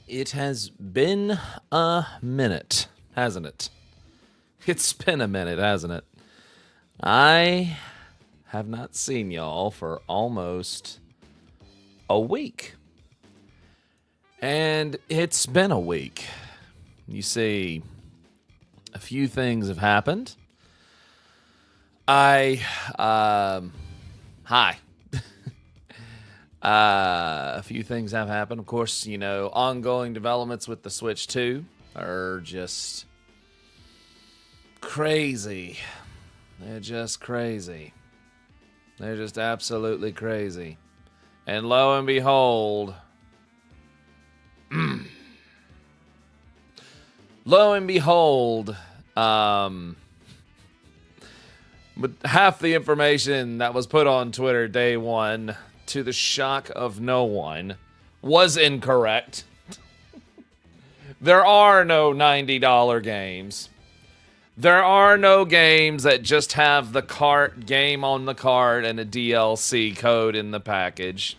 It has been a minute, hasn't it? It's been a minute, hasn't it? I have not seen y'all for almost a week. And it's been a week. You see, a few things have happened. Hi. A few things have happened. Of course, you know, ongoing developments with the Switch 2 are just crazy. They're just crazy. They're just absolutely crazy. And lo and behold, but half the information that was put on Twitter day one, to the shock of no one, was incorrect. There are no $90 games. There are no games that just have the game on the cart and a DLC code in the package.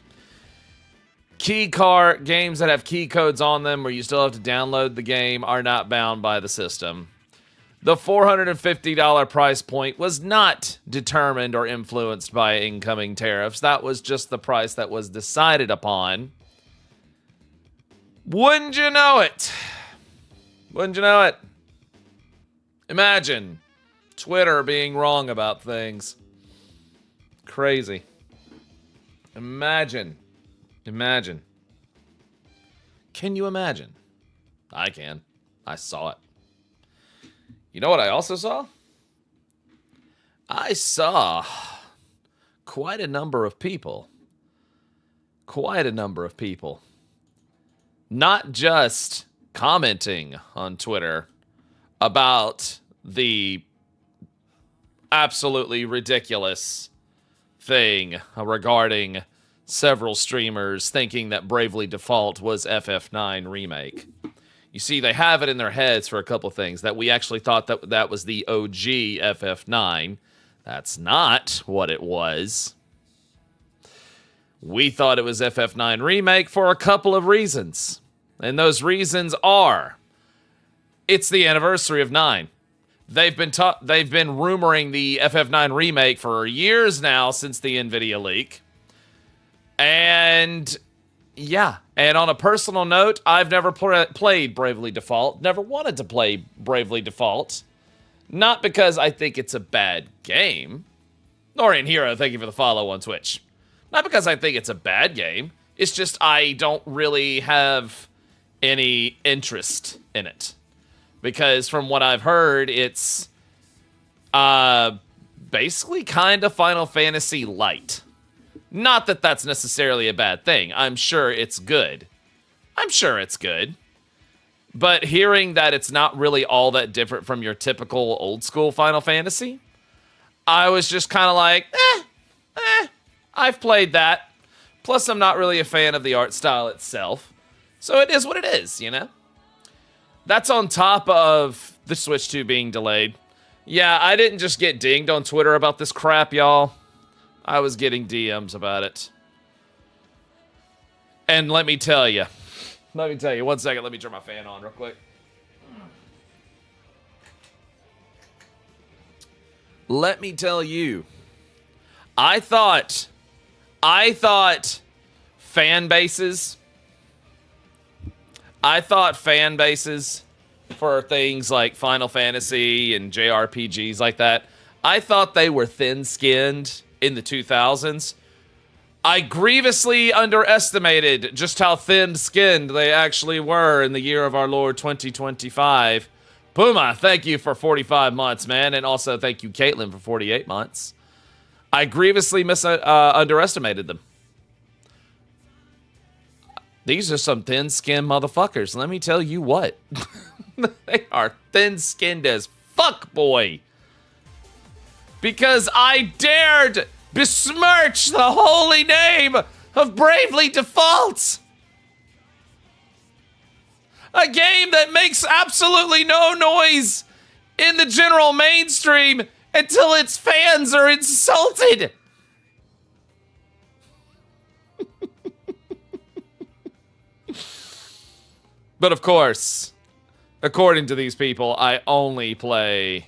Games that have key codes on them where you still have to download the game are not bound by the system. The $450 price point was not determined or influenced by incoming tariffs. That was just the price that was decided upon. Wouldn't you know it? Wouldn't you know it? Imagine Twitter being wrong about things. Crazy. Imagine. Can you imagine? I can. I saw it. You know what I also saw? I saw quite a number of people. Not just commenting on Twitter about the absolutely ridiculous thing regarding several streamers thinking that Bravely Default was FF9 Remake. You see, they have it in their heads for a couple things, that we actually thought that was the OG FF9. That's not what it was. We thought it was FF9 Remake for a couple of reasons. And those reasons are, it's the anniversary of 9. They've been rumoring the FF9 Remake for years now, since the NVIDIA leak. And yeah, and on a personal note, I've never played Bravely Default, never wanted to play Bravely Default. Not because I think it's a bad game. Norian Hero, thank you for the follow on Twitch. Not because I think it's a bad game. It's just I don't really have any interest in it. Because from what I've heard, it's basically kind of Final Fantasy light. Not that that's necessarily a bad thing. I'm sure it's good. But hearing that it's not really all that different from your typical old school Final Fantasy, I was just kind of like, I've played that. Plus, I'm not really a fan of the art style itself. So it is what it is, you know? That's on top of the Switch 2 being delayed. Yeah, I didn't just get dinged on Twitter about this crap, y'all. I was getting DMs about it. And let me tell you, 1 second, let me turn my fan on real quick. Let me tell you, I thought fan bases for things like Final Fantasy and JRPGs like that, I thought they were thin-skinned in the 2000s. I grievously underestimated just how thin-skinned they actually were in the year of our Lord 2025. Puma, thank you for 45 months, man. And also thank you, Caitlin, for 48 months. I grievously underestimated them. These are some thin-skinned motherfuckers. Let me tell you what. They are thin-skinned as fuck, boy. Because I dared besmirch the holy name of Bravely Default. A game that makes absolutely no noise in the general mainstream until its fans are insulted. But of course, according to these people, I only play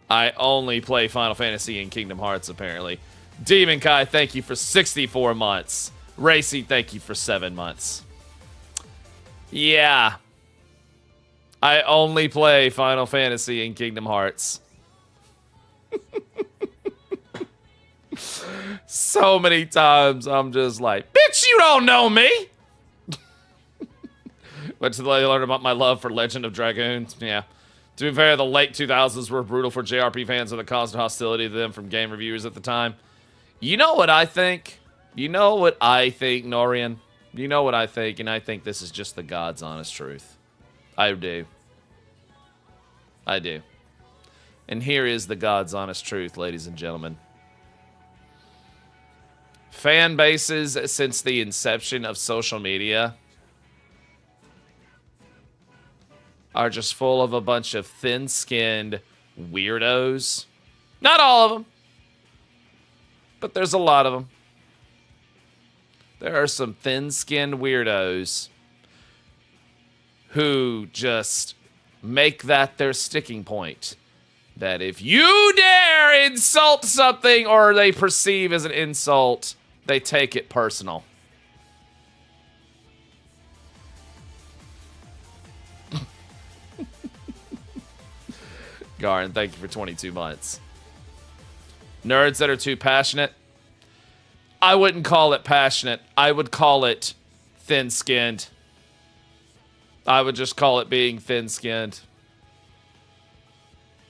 Final Fantasy and Kingdom Hearts, apparently. Demon Kai, thank you for 64 months. Racy, thank you for 7 months. Yeah. I only play Final Fantasy and Kingdom Hearts. So many times I'm just like, bitch, you don't know me. But to learn about my love for Legend of Dragoon, yeah. To be fair, the late 2000s were brutal for JRP fans with the constant hostility to them from game reviewers at the time. You know what I think? You know what I think, Norian? You know what I think, and I think this is just the God's honest truth. I do. I do. And here is the God's honest truth, ladies and gentlemen. Fan bases since the inception of social media are just full of a bunch of thin-skinned weirdos. Not all of them, but there's a lot of them. There are some thin-skinned weirdos who just make that their sticking point. That if you dare insult something or they perceive as an insult, they take it personal. Garn, thank you for 22 months. Nerds that are too passionate. I wouldn't call it passionate. I would call it thin-skinned. I would just call it being thin-skinned.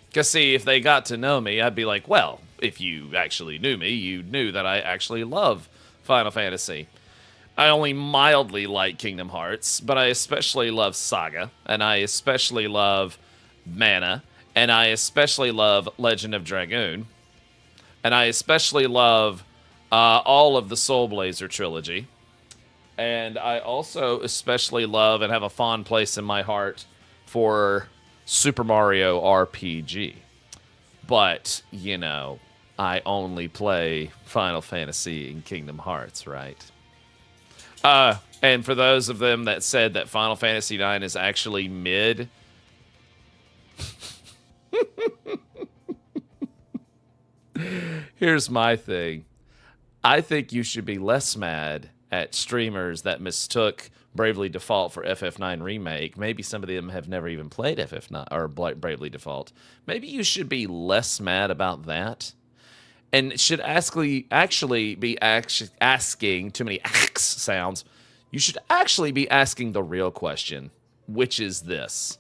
Because, see, if they got to know me, I'd be like, well, if you actually knew me, you knew that I actually love Final Fantasy. I only mildly like Kingdom Hearts, but I especially love Saga, and I especially love Mana, and I especially love Legend of Dragoon, and I especially love all of the Soul Blazer trilogy. And I also especially love and have a fond place in my heart for Super Mario RPG. But, you know, I only play Final Fantasy and Kingdom Hearts, right? And for those of them that said that Final Fantasy IX is actually mid, here's my thing. I think you should be less mad at streamers that mistook Bravely Default for FF9 Remake. Maybe some of them have never even played FF9 or Bravely Default. Maybe you should be less mad about that, and should actually be asking too many ax sounds. You should actually be asking the real question, which is this: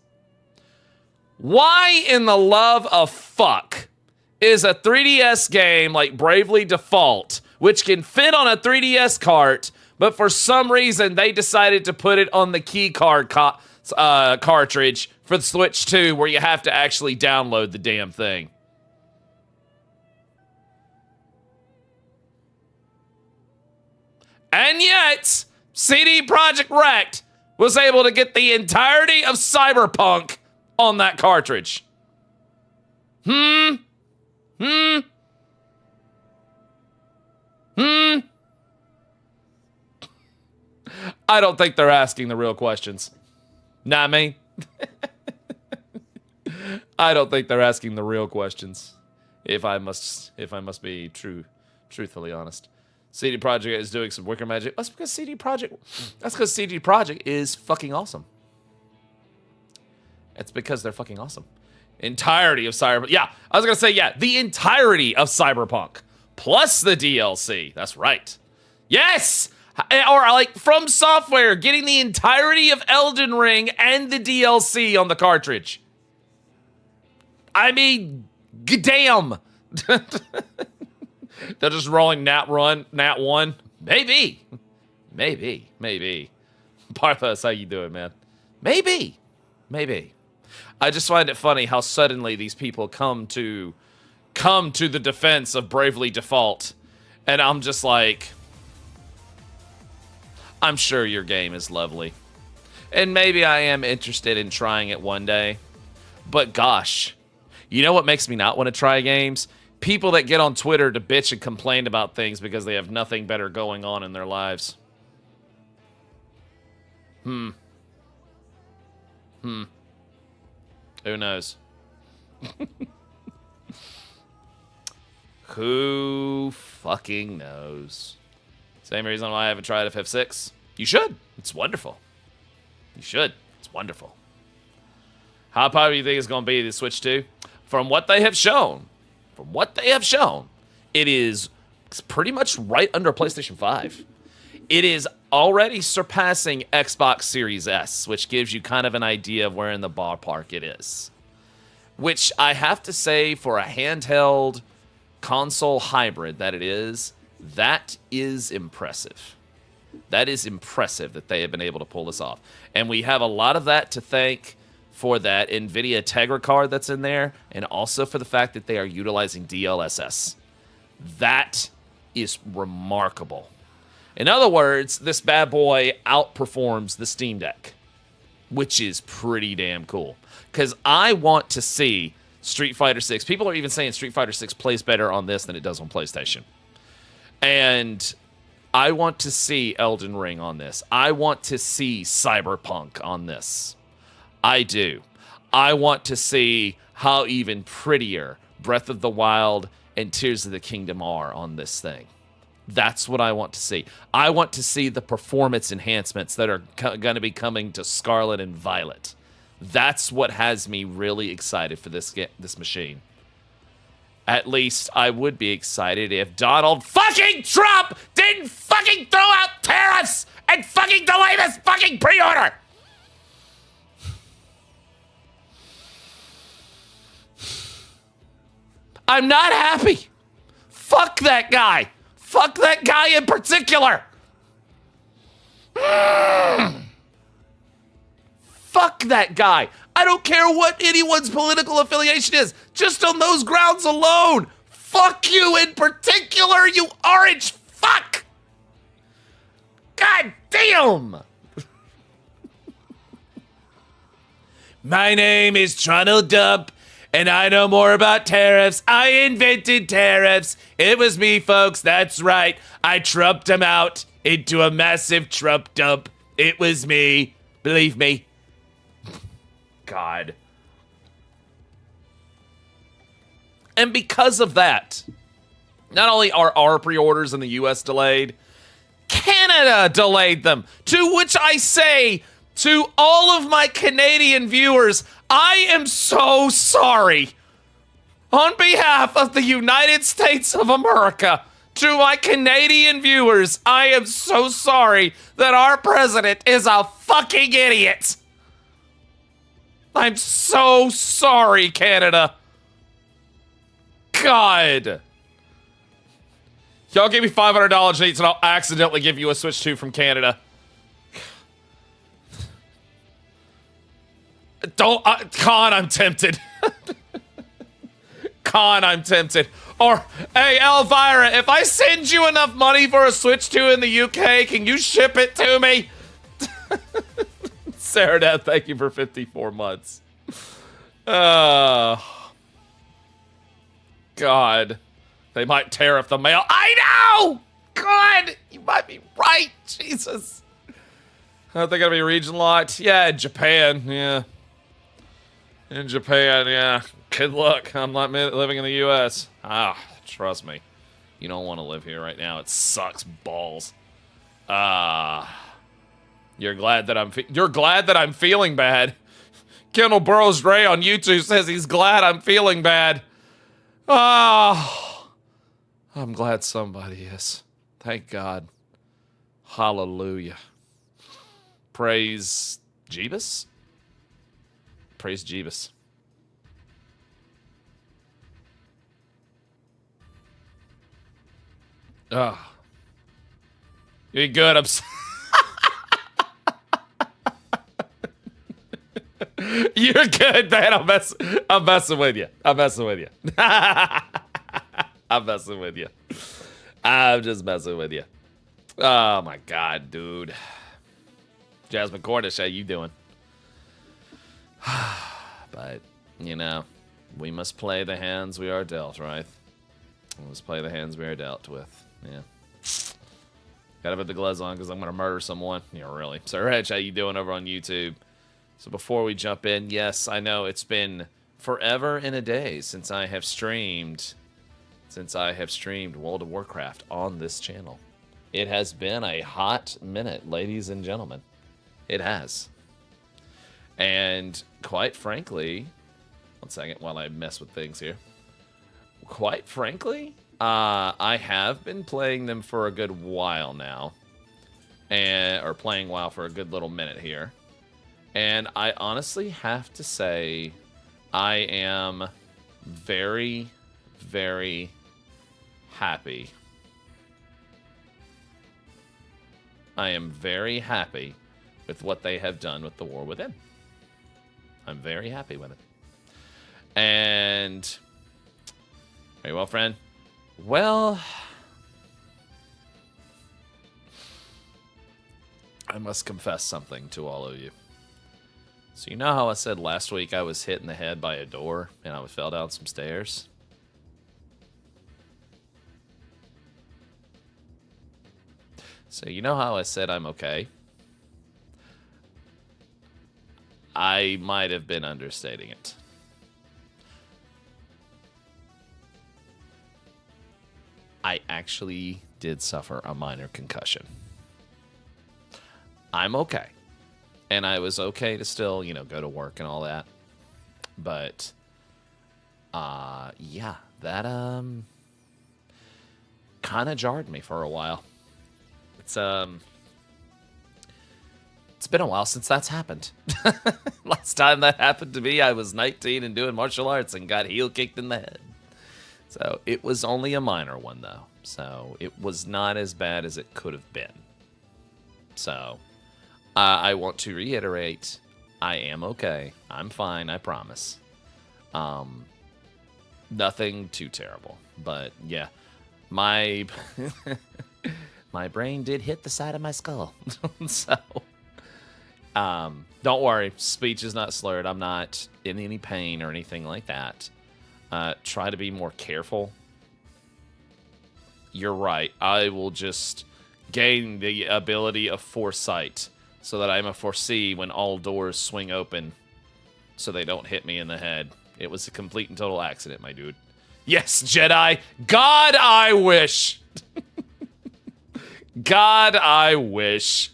why in the love of fuck is a 3DS game like Bravely Default, which can fit on a 3DS cart, but for some reason they decided to put it on the key card cartridge for the Switch 2, where you have to actually download the damn thing? And yet, CD Projekt Red was able to get the entirety of Cyberpunk on that cartridge. I don't think they're asking the real questions. Not me. I don't think they're asking the real questions. If I must be truthfully honest. CD Projekt is doing some wicker magic. That's because CD Projekt is fucking awesome. It's because they're fucking awesome. Entirety of Cyberpunk. Yeah, I was gonna say, yeah, the entirety of Cyberpunk plus the DLC. That's right. Yes! Or like From Software getting the entirety of Elden Ring and the DLC on the cartridge. I mean, damn. They're just rolling Nat 1. Maybe. Parthas, how you doing, man? Maybe. I just find it funny how suddenly these people come to the defense of Bravely Default. And I'm just like, I'm sure your game is lovely. And maybe I am interested in trying it one day. But gosh, you know what makes me not want to try games? People that get on Twitter to bitch and complain about things because they have nothing better going on in their lives. Who knows? Who fucking knows? Same reason why I haven't tried FF6. You should. It's wonderful. You should. It's wonderful. How popular do you think it's going to be to Switch 2? From what they have shown, it is pretty much right under PlayStation 5. It is already surpassing Xbox Series S, which gives you kind of an idea of where in the ballpark it is. Which I have to say, for a handheld console hybrid that it is, that is impressive. That is impressive that they have been able to pull this off. And we have a lot of that to thank for that NVIDIA Tegra card that's in there, and also for the fact that they are utilizing DLSS. That is remarkable. In other words, this bad boy outperforms the Steam Deck, which is pretty damn cool. Because I want to see Street Fighter 6. People are even saying Street Fighter 6 plays better on this than it does on PlayStation. And I want to see Elden Ring on this. I want to see Cyberpunk on this. I do. I want to see how even prettier Breath of the Wild and Tears of the Kingdom are on this thing. That's what I want to see. I want to see the performance enhancements that are going to be coming to Scarlet and Violet. That's what has me really excited for this machine. At least I would be excited if Donald fucking Trump didn't fucking throw out tariffs and fucking delay this fucking pre-order. I'm not happy. Fuck that guy. Fuck that guy in particular. Fuck that guy. I don't care what anyone's political affiliation is. Just on those grounds alone. Fuck you in particular, you orange fuck. God damn. My name is Tronald Dump, and I know more about tariffs. I invented tariffs. It was me, folks. That's right. I trumped them out into a massive Trump dump. It was me. Believe me. God. And because of that, not only are our pre-orders in the US delayed, Canada delayed them. To which I say to all of my Canadian viewers, I am so sorry. On behalf of the United States of America, to my Canadian viewers, I am so sorry that our president is a fucking idiot. I'm so sorry, Canada. God. Y'all give me $500 each and I'll accidentally give you a Switch 2 from Canada. Don't, Con, I'm tempted. Con, I'm tempted. Or, hey, Elvira, if I send you enough money for a Switch 2 in the UK, can you ship it to me? Sarah, thank you for 54 months. God. They might tariff the mail. I know! God, you might be right. Jesus. Are they gonna be region locked? Yeah, in Japan, yeah. In Japan, yeah. Good luck. I'm not living in the US. Trust me. You don't want to live here right now. It sucks balls. You're glad that I'm feeling bad. Kendall Burrows Ray on YouTube says he's glad I'm feeling bad. I'm glad somebody is. Thank God. Hallelujah. Praise Jeebus? Praise Jeebus. You're good. You're good, man. I'm messing with you. I'm messing with you. I'm messing with you. I'm just messing with you. Oh my God, dude. Jasmine Cornish, how you doing? But, you know, we must play the hands we are dealt, right? We must play the hands we are dealt with. Yeah. Gotta put the gloves on because I'm gonna murder someone. Yeah, really. So, Reg, how you doing over on YouTube? So before we jump in, yes, I know it's been forever and a day since I have streamed World of Warcraft on this channel. It has been a hot minute, ladies and gentlemen. It has. And quite frankly, one second while I mess with things here. Quite frankly, I have been playing them for a good while now. Or playing WoW for a good little minute here. And I honestly have to say, I am very, very happy. I am very happy with what they have done with the War Within. I'm very happy with it. And very well, friend. Well, I must confess something to all of you. So you know how I said last week I was hit in the head by a door and I fell down some stairs? So you know how I said I'm okay? I might have been understating it. I actually did suffer a minor concussion. I'm okay. And I was okay to still, go to work and all that. But, yeah, that, kind of jarred me for a while. It's been a while since that's happened. Last time that happened to me, I was 19 and doing martial arts and got heel kicked in the head. So it was only a minor one, though. So it was not as bad as it could have been. So I want to reiterate, I am okay. I'm fine, I promise. Nothing too terrible. But yeah, my my brain did hit the side of my skull. So don't worry, speech is not slurred. I'm not in any pain or anything like that. Try to be more careful. You're right. I will just gain the ability of foresight so that I'm a foresee when all doors swing open so they don't hit me in the head. It was a complete and total accident, my dude. Yes, Jedi. God, I wish. God, I wish.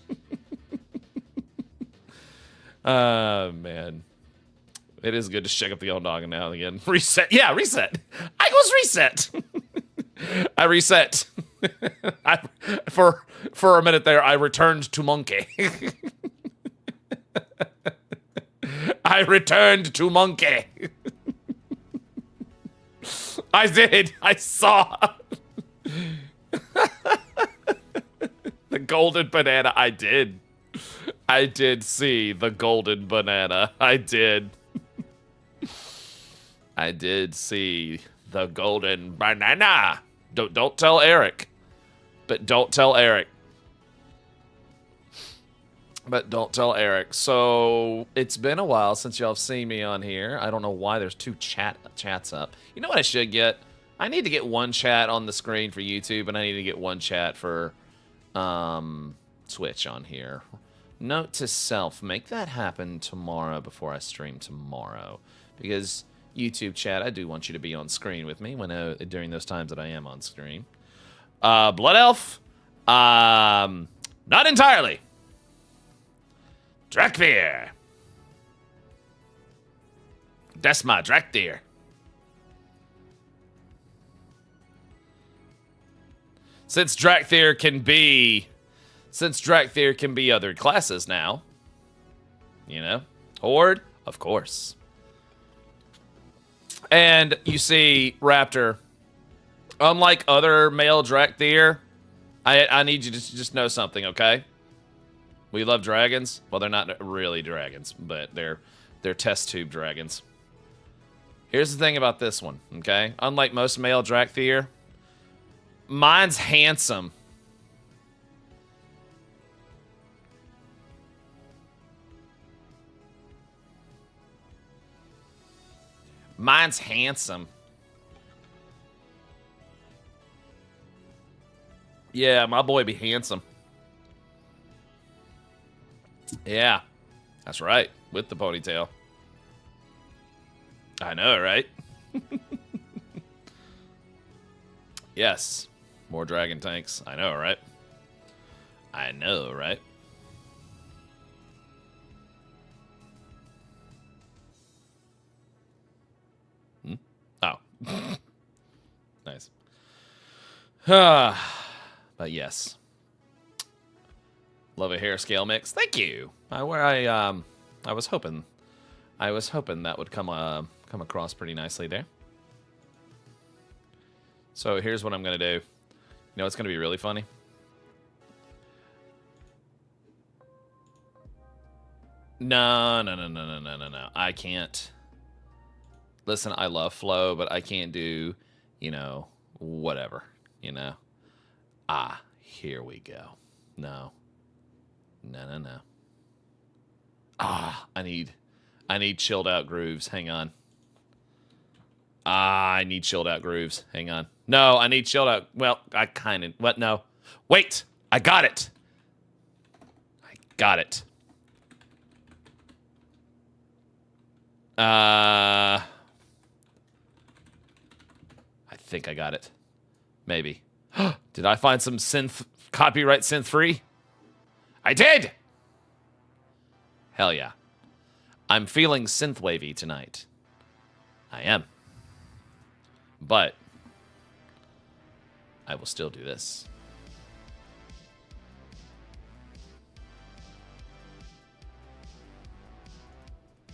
Man. It is good to shake up the old dog now and again. Reset. Yeah, reset. I was reset. I reset. For a minute there, I returned to monkey. I returned to monkey. I did. I saw the golden banana. I did. I did see the golden banana. I did. I did see the golden banana. Don't tell Eric. But don't tell Eric. But don't tell Eric. So it's been a while since y'all have seen me on here. I don't know why there's two chats up. You know what I should get? I need to get one chat on the screen for YouTube, and I need to get one chat for Twitch on here. Note to self, make that happen tomorrow before I stream tomorrow. Because YouTube chat, I do want you to be on screen with me when during those times that I am on screen. Blood Elf? Not entirely. Drakthir. That's my Drakthir. Since Drakthir can be other classes now. You know? Horde? Of course. And you see, Raptor, unlike other male Drakthir, I need you to just know something, okay? We love dragons. Well, they're not really dragons, but they're test tube dragons. Here's the thing about this one, okay? Unlike most male Drakthir, mine's handsome. Mine's handsome. Yeah, my boy be handsome. Yeah. That's right, with the ponytail. I know, right? Yes, more dragon tanks. I know, right? I know, right? Oh. Nice. But yes. Love a hair scale mix. Thank you. I was hoping that would come across pretty nicely there. So here's what I'm gonna do. You know it's gonna be really funny? No. I can't. Listen, I love flow, but I can't do, you know, whatever, you know. Ah, here we go. No. Ah, I need chilled out grooves. Hang on. Ah, I need chilled out grooves. Hang on. No, I need chilled out. Well, I kind of. What? No. Wait. I got it. I got it. I think I got it. Maybe. Did I find some copyright synth free? I did! Hell yeah. I'm feeling synth wavy tonight. I am. But I will still do this.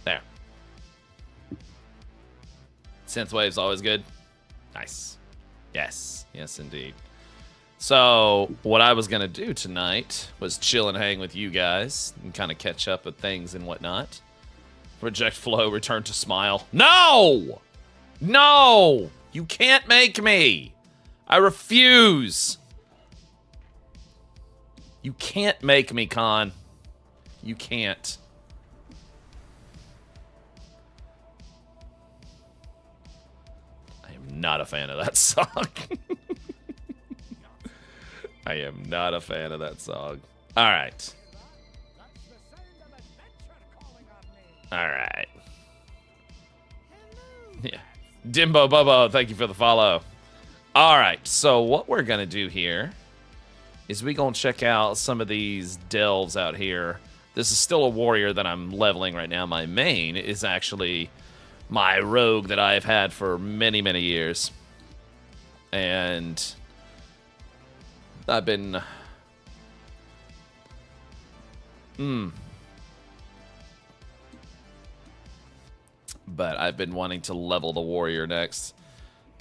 There. Synthwave's always good. Nice. Yes. Yes, indeed. So, what I was going to do tonight was chill and hang with you guys and kind of catch up with things and whatnot. Reject flow, return to smile. No! No! You can't make me! I refuse! You can't make me, Con. You can't. I am not a fan of that song. I am not a fan of that song. All right. All right. Yeah. Dimbo Bobo, thank you for the follow. All right. So what we're going to do here is we're going to check out some of these delves out here. This is still a warrior that I'm leveling right now. My main is actually my rogue that I've had for many, many years. And I've been... But I've been wanting to level the warrior next.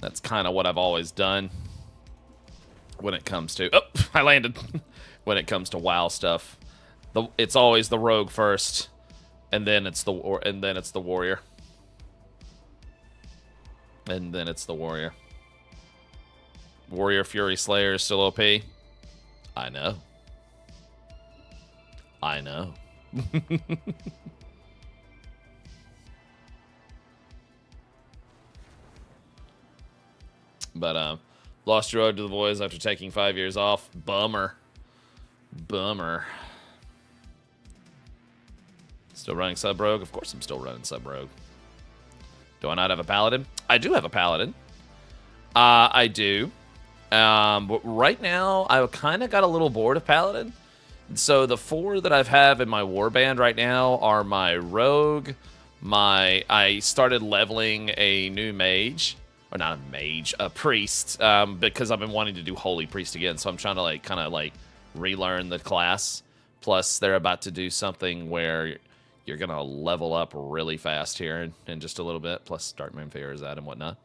That's kind of what I've always done when it comes to... Oh, I landed. When it comes to WoW stuff. It's always the rogue first, and then it's the warrior. And then it's the warrior. Warrior Fury Slayer is still OP. I know. I know. But, lost your road to the boys after taking 5 years off. Bummer. Bummer. Still running Sub Rogue? Of course I'm still running Sub Rogue. Do I not have a Paladin? I do have a Paladin. I do. But right now, I kind of got a little bored of Paladin. So the 4 that I have in my warband right now are my Rogue, I started leveling a new mage. Or not a mage, a priest, because I've been wanting to do Holy Priest again, so I'm trying to, like, kind of, like, relearn the class. Plus, they're about to do something where you're going to level up really fast here in just a little bit, plus Dark Moon Fear is out and whatnot.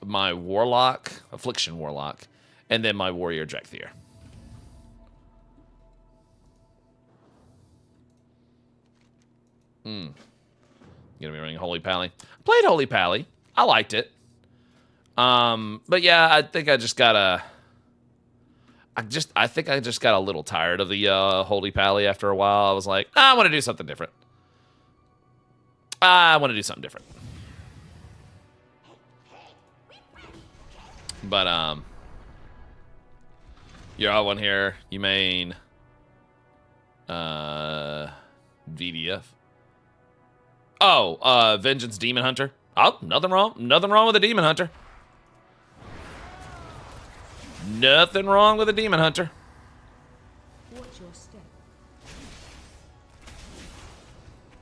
My Warlock, Affliction Warlock, and then my Warrior Drekthir. Gonna be running Holy Pally. Played Holy Pally. I liked it. But yeah, I think I just got I think I just got a little tired of the Holy Pally after a while. I was like, I want to do something different. But you're all one here. You main VDF. Oh, Vengeance Demon Hunter. Oh, nothing wrong. Nothing wrong with a Demon Hunter. Nothing wrong with a Demon Hunter. Watch your step.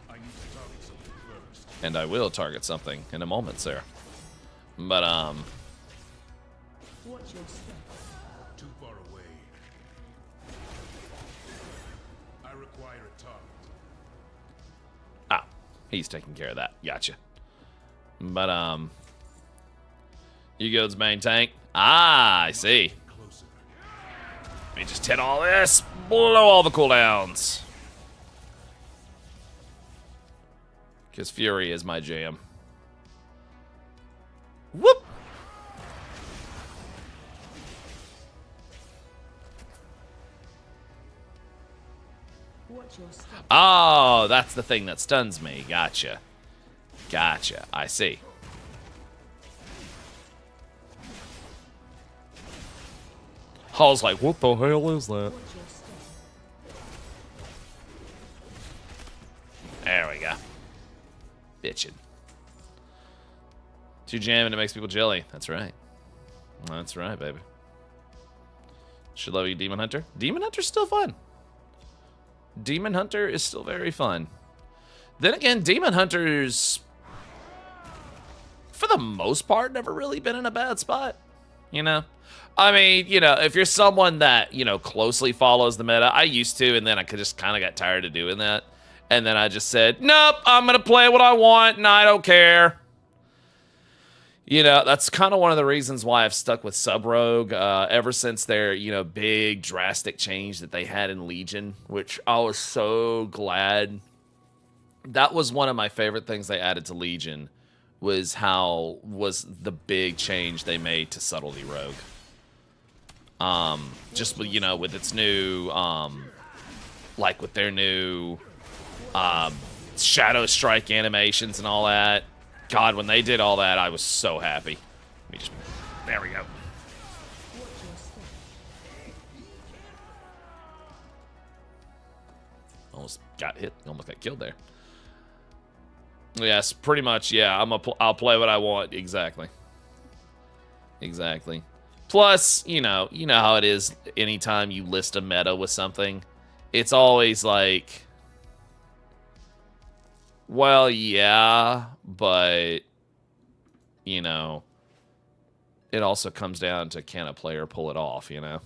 I need to target something first. And I will target something in a moment, sir. But, Watch your step. Too far away. I require a target. Ah, he's taking care of that. Gotcha. But, you go's main tank. Ah, I see. Closer. Let me just hit all this. Blow all the cooldowns. Because Fury is my jam. Whoop! Watch your step. Oh, that's the thing that stuns me. Gotcha. Gotcha. I see. Hall's like, what the hell is that? Watch your step. There we go. Bitchin'. Too jamming, it makes people jelly. That's right. That's right, baby. Should love you, Demon Hunter. Demon Hunter's still fun. Demon Hunter is still very fun. Then again, Demon Hunter's, for the most part, never really been in a bad spot. You know? I mean, you know, if you're someone that, you know, closely follows the meta, I used to, and then I could just kind of got tired of doing that. And then I just said, nope, I'm going to play what I want, and I don't care. You know, that's kind of one of the reasons why I've stuck with Sub-Rogue ever since their, you know, big, drastic change that they had in Legion, which I was so glad. That was one of my favorite things they added to Legion, was the big change they made to Subtlety Rogue. Just, you know, with its new, like with their new Shadow Strike animations and all that. God, when they did all that, I was so happy. Let me just, there we go. Watch your step. Almost got hit, almost got killed there. Yes, pretty much, yeah, I'll play what I want, exactly. Exactly. Plus, you know how it is anytime you list a meta with something, it's always like, well, yeah, but, you know, it also comes down to can a player pull it off, you know?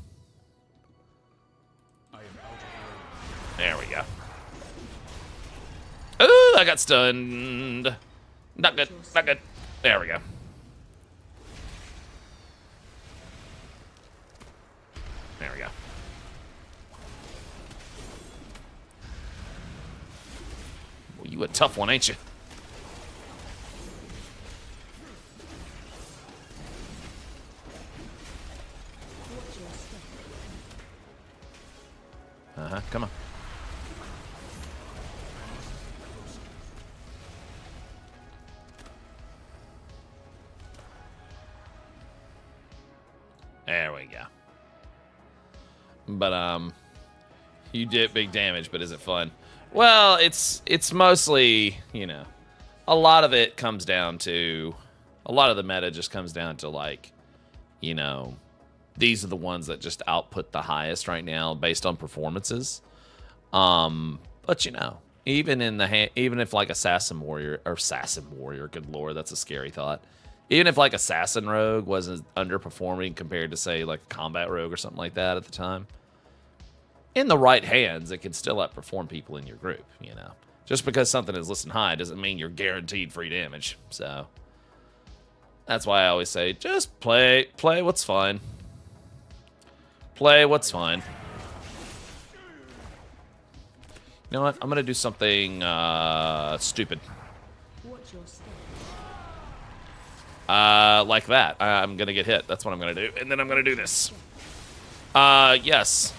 I am out of range. There we go. Ooh, I got stunned. Not good, not good. There we go. There we go. Well, you a tough one, ain't you? Watch your step. Uh-huh, come on. There we go. But, you did big damage, but is it fun? Well, it's mostly, you know, a lot of it comes down to, a lot of the meta just comes down to, like, you know, these are the ones that just output the highest right now based on performances. But, you know, even if, like, Assassin Warrior, good lord, that's a scary thought. Even if, like, Assassin Rogue wasn't underperforming compared to, say, like, Combat Rogue or something like that at the time, in the right hands, it can still outperform people in your group, you know. Just because something is listed high doesn't mean you're guaranteed free damage. So, that's why I always say, just play what's fun. Play what's fun. You know what? I'm going to do something stupid. Watch your step. Like that. I'm gonna get hit. That's what I'm gonna do. And then I'm gonna do this. Yes.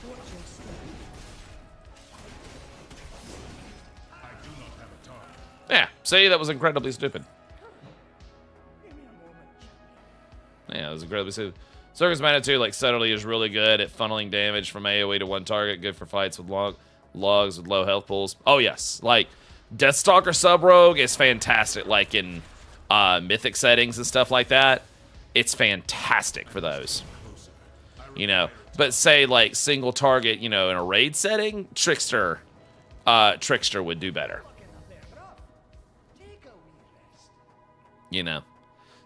Watch your step. I do See, that was incredibly stupid. Yeah, it was incredibly stupid. Circus Mana 2, like, subtly is really good at funneling damage from AoE to one target. Good for fights with logs with low health pools. Oh, yes. Like, Deathstalker Sub-Rogue is fantastic, like, in mythic settings and stuff like that. It's fantastic for those. You know, but say, like, single target, you know, in a raid setting, Trickster would do better. You know.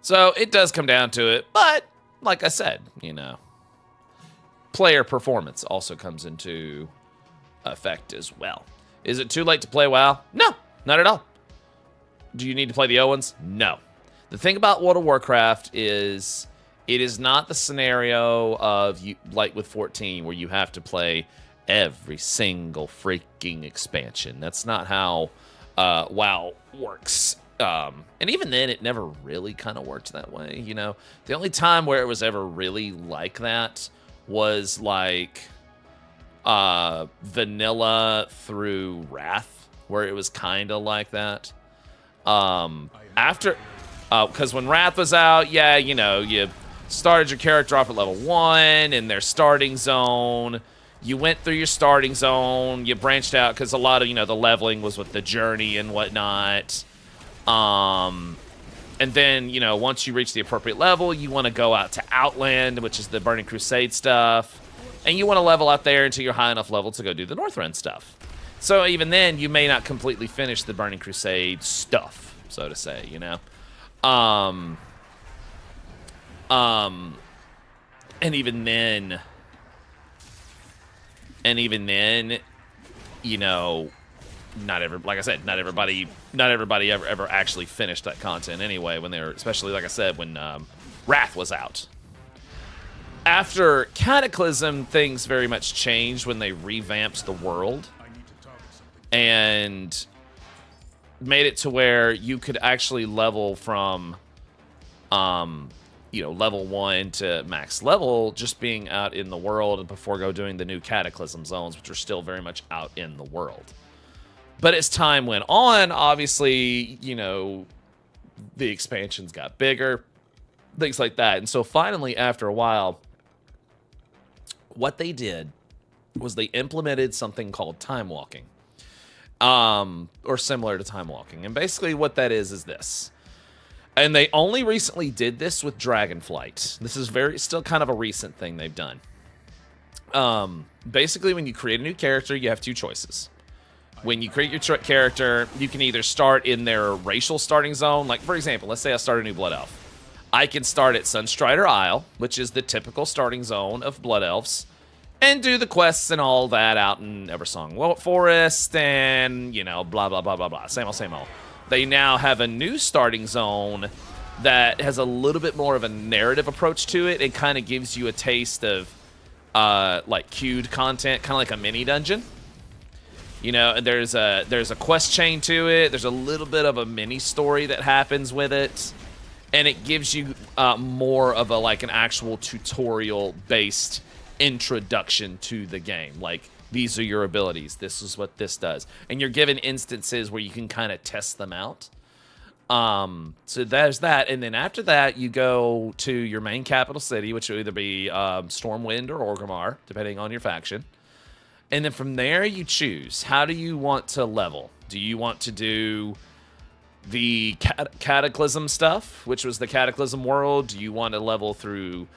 So, it does come down to it, but, like I said, you know, player performance also comes into effect as well. Is it too late to play WoW? No, not at all. Do you need to play the old ones? No. The thing about World of Warcraft is it is not the scenario of, you like with 14, where you have to play every single freaking expansion. That's not how WoW works. And even then, it never really kind of worked that way, you know? The only time where it was ever really like that was, like, vanilla through Wrath, where it was kind of like that. Because when Wrath was out, yeah, you know, you started your character off at level 1 in their starting zone. You went through your starting zone. You branched out because a lot of, you know, the leveling was with the journey and whatnot. And then, you know, once you reach the appropriate level, you want to go out to Outland, which is the Burning Crusade stuff. And you want to level out there until you're high enough level to go do the Northrend stuff. So even then, you may not completely finish the Burning Crusade stuff, so to say, you know? And even then, you know, like I said, not everybody ever actually finished that content anyway, when they were, especially, like I said, when Wrath was out. After Cataclysm, things very much changed when they revamped the world and made it to where you could actually level from, you know, level 1 to max level just being out in the world before doing the new Cataclysm zones, which are still very much out in the world. But as time went on, obviously, you know, the expansions got bigger, things like that. And so finally, after a while, what they did was they implemented something called time walking, or similar to time walking. And basically what that is this. And they only recently did this with Dragonflight. This is still kind of a recent thing they've done. Basically, when you create a new character, you have two choices. When you create your character, you can either start in their racial starting zone. Like, for example, let's say I start a new Blood Elf. I can start at Sunstrider Isle, which is the typical starting zone of Blood Elves, and do the quests and all that out in Eversong Forest and, you know, blah, blah, blah, blah, blah. Same old, same old. They now have a new starting zone that has a little bit more of a narrative approach to it. It kind of gives you a taste of, like, queued content, kind of like a mini dungeon. You know, and there's a quest chain to it. There's a little bit of a mini story that happens with it. And it gives you more of an actual tutorial-based introduction to the game. Like, these are your abilities. This is what this does. And you're given instances where you can kind of test them out. So there's that. And then after that, you go to your main capital city, which will either be Stormwind or Orgrimmar, depending on your faction. And then from there, you choose. How do you want to level? Do you want to do the Cataclysm stuff, which was the Cataclysm world? Do you want to level through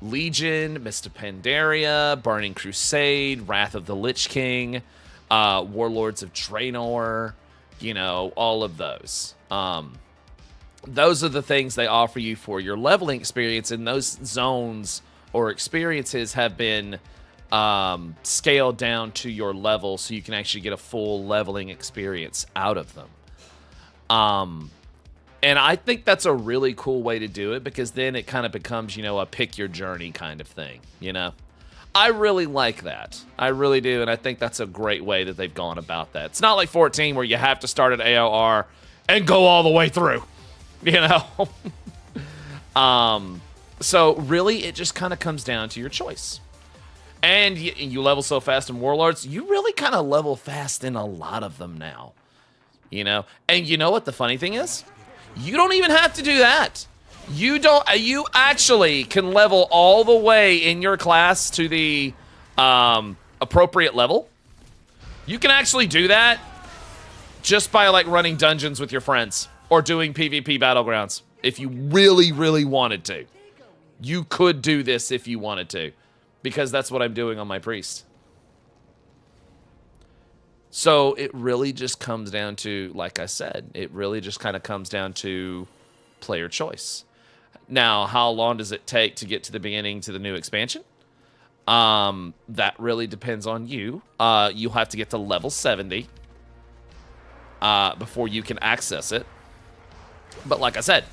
Legion, Mist of Pandaria, Burning Crusade, Wrath of the Lich King, Warlords of Draenor, you know, all of those. Those are the things they offer you for your leveling experience, and those zones or experiences have been scaled down to your level so you can actually get a full leveling experience out of them. And I think that's a really cool way to do it, because then it kind of becomes, you know, a pick your journey kind of thing, you know? I really like that. I really do, and I think that's a great way that they've gone about that. It's not like 14 where you have to start at AOR and go all the way through, you know? So really, it just kind of comes down to your choice. And you level so fast in Warlords, you really kind of level fast in a lot of them now. you know? And you know what the funny thing is? You don't even have to do that. You actually can level all the way in your class to the appropriate level. You can actually do that just by like running dungeons with your friends or doing PvP battlegrounds. If you really, really wanted to. You could do this if you wanted to. Because that's what I'm doing on my priest. So it really just comes down to, like I said, it really just kind of comes down to player choice. Now, how long does it take to get to the beginning to the new expansion? That really depends on you. You'll have to get to level 70 before you can access it. But like I said,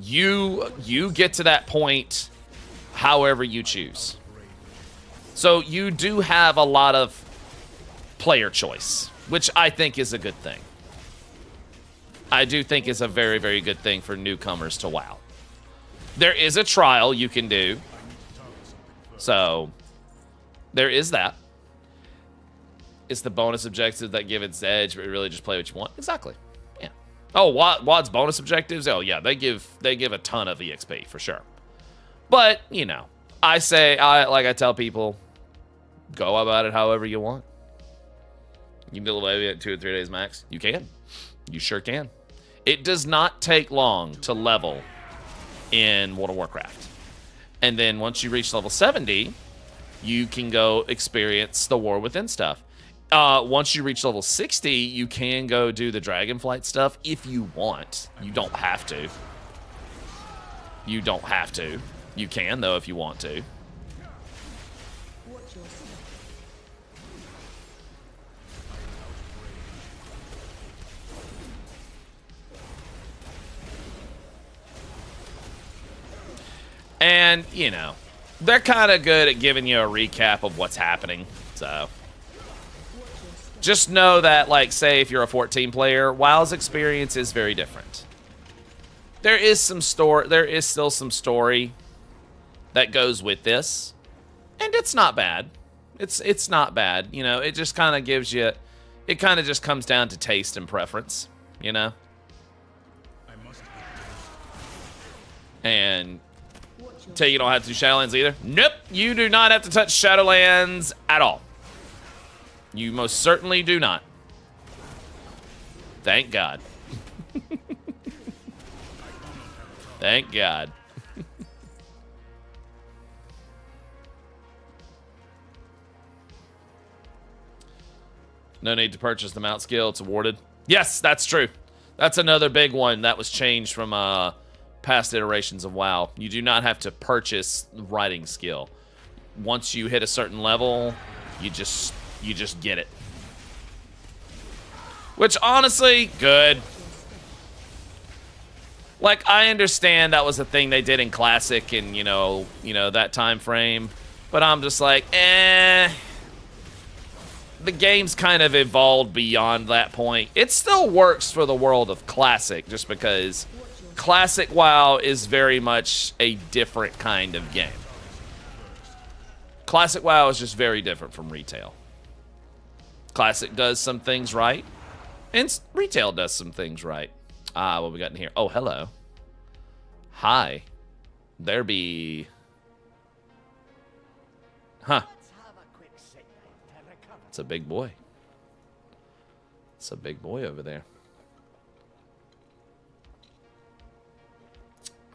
you get to that point however you choose. So you do have a lot of player choice, which I think is a good thing. I do think is a very, very good thing for newcomers to WoW. There is a trial you can do. So there is that. It's the bonus objectives that give its edge, but really just play what you want. Exactly. Yeah. Oh, WoD's bonus objectives? Oh, yeah, they give a ton of EXP for sure. But, you know, I tell people, go about it however you want. You can do it at 2 or 3 days max. You can. You sure can. It does not take long to level in World of Warcraft. And then once you reach level 70, you can go experience the War Within stuff. Once you reach level 60, you can go do the Dragonflight stuff if you want. You don't have to. You don't have to. You can, though, if you want to. Watch your step. And, you know, they're kind of good at giving you a recap of what's happening. So just know that, like, say if you're a 14 player, WoW's experience is very different. There is still some story that goes with this, and it's not bad. It's not bad, you know. It just kind of gives you, it kind of just comes down to taste and preference, you know. And tell you don't have to do Shadowlands either. Nope, you do not have to touch Shadowlands at all. You most certainly do not. Thank God. Thank God. No need to purchase the mount skill. It's awarded. Yes, that's true. That's another big one that was changed from past iterations of WoW. You do not have to purchase writing skill. Once you hit a certain level, you just get it. Which, honestly, good. Like, I understand that was a thing they did in Classic and, you know, that time frame. But I'm just like, The game's kind of evolved beyond that point. It still works for the world of Classic, just because Classic WoW is very much a different kind of game. Classic WoW is just very different from retail. Classic does some things right, and retail does some things right. What we got in here? Oh, hello. Hi. There be... Huh. It's a big boy. It's a big boy over there.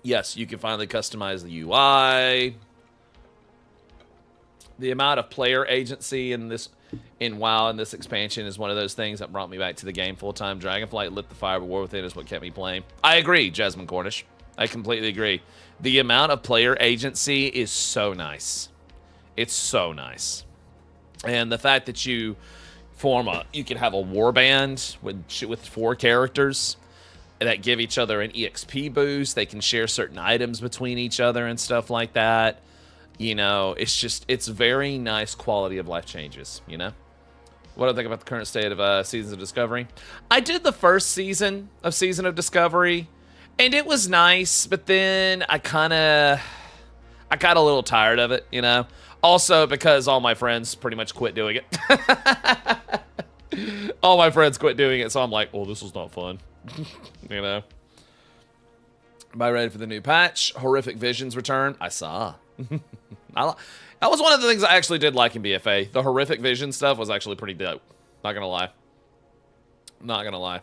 Yes, you can finally customize the UI. The amount of player agency in WoW in this expansion is one of those things that brought me back to the game full-time. Dragonflight lit the fire, but War Within is what kept me playing. I agree, Jasmine Cornish. I completely agree. The amount of player agency is so nice. It's so nice. And the fact that you can have a war band with 4 characters that give each other an EXP boost. They can share certain items between each other and stuff like that. You know, it's very nice quality of life changes, you know? What do I think about the current state of Seasons of Discovery? I did the first season of Season of Discovery, and it was nice, but then I got a little tired of it, you know? Also, because all my friends pretty much quit doing it. All my friends quit doing it, so I'm like, well, this was not fun. You know? Am I ready for the new patch? Horrific Visions return. I saw. That was one of the things I actually did like in BFA. The Horrific Vision stuff was actually pretty dope. Not gonna lie. Not gonna lie.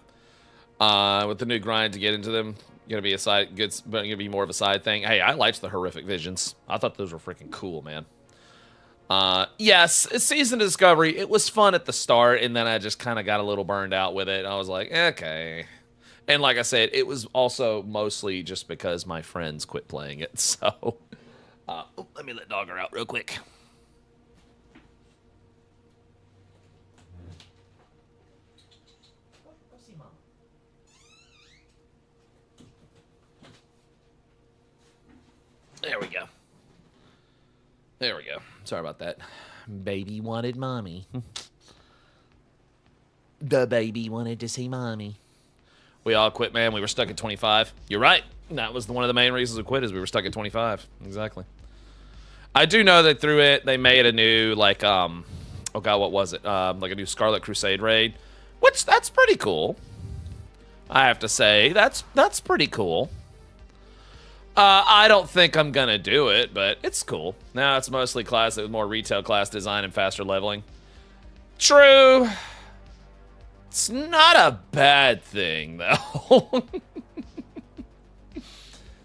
With the new grind to get into them, gonna be a side good, but gonna be more of a side thing. Hey, I liked the Horrific Visions. I thought those were freaking cool, man. Yes, Season of Discovery, it was fun at the start, and then I just kind of got a little burned out with it. I was like, okay. And like I said, it was also mostly just because my friends quit playing it, so... let me let Dogger out real quick. There we go. There we go. Sorry about that. Baby wanted mommy. The baby wanted to see mommy. We all quit, man. We were stuck at 25. You're right. That was one of the main reasons we quit, is we were stuck at 25. Exactly. I do know that through it, they made a new, like, oh god, what was it? Like a new Scarlet Crusade raid. Which, that's pretty cool. I have to say, that's pretty cool. I don't think I'm gonna do it, but it's cool. Now it's mostly class with more retail class design and faster leveling. True. It's not a bad thing, though.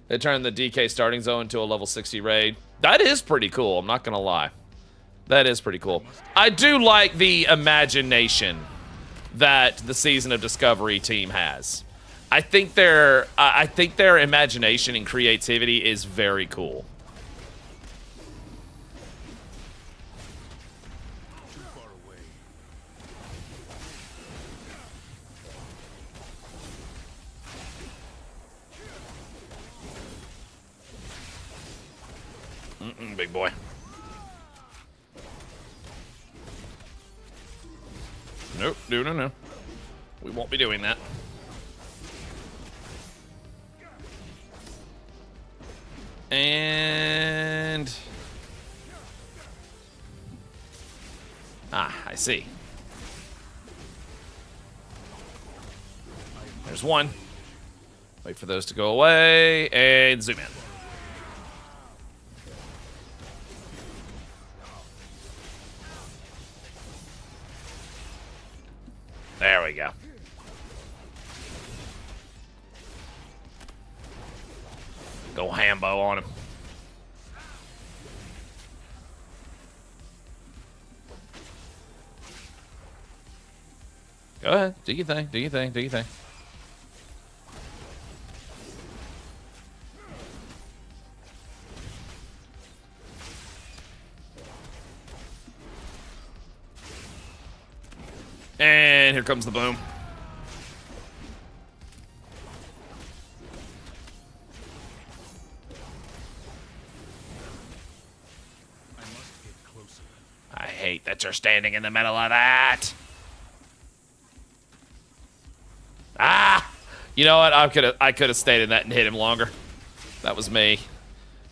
They turned the DK starting zone into a level 60 raid. That is pretty cool, I'm not gonna lie. That is pretty cool. I do like the imagination that the Season of Discovery team has. I think their imagination and creativity is very cool. Too far away. Big boy. Nope, no. We won't be doing that. And... I see. There's one. Wait for those to go away, and zoom in. There we go. Go Hambo on him. Go ahead. Do your thing. Do your thing. Do your thing. And here comes the boom. I must get closer. I hate that you're standing in the middle of that. Ah! You know what? I could have stayed in that and hit him longer. That was me.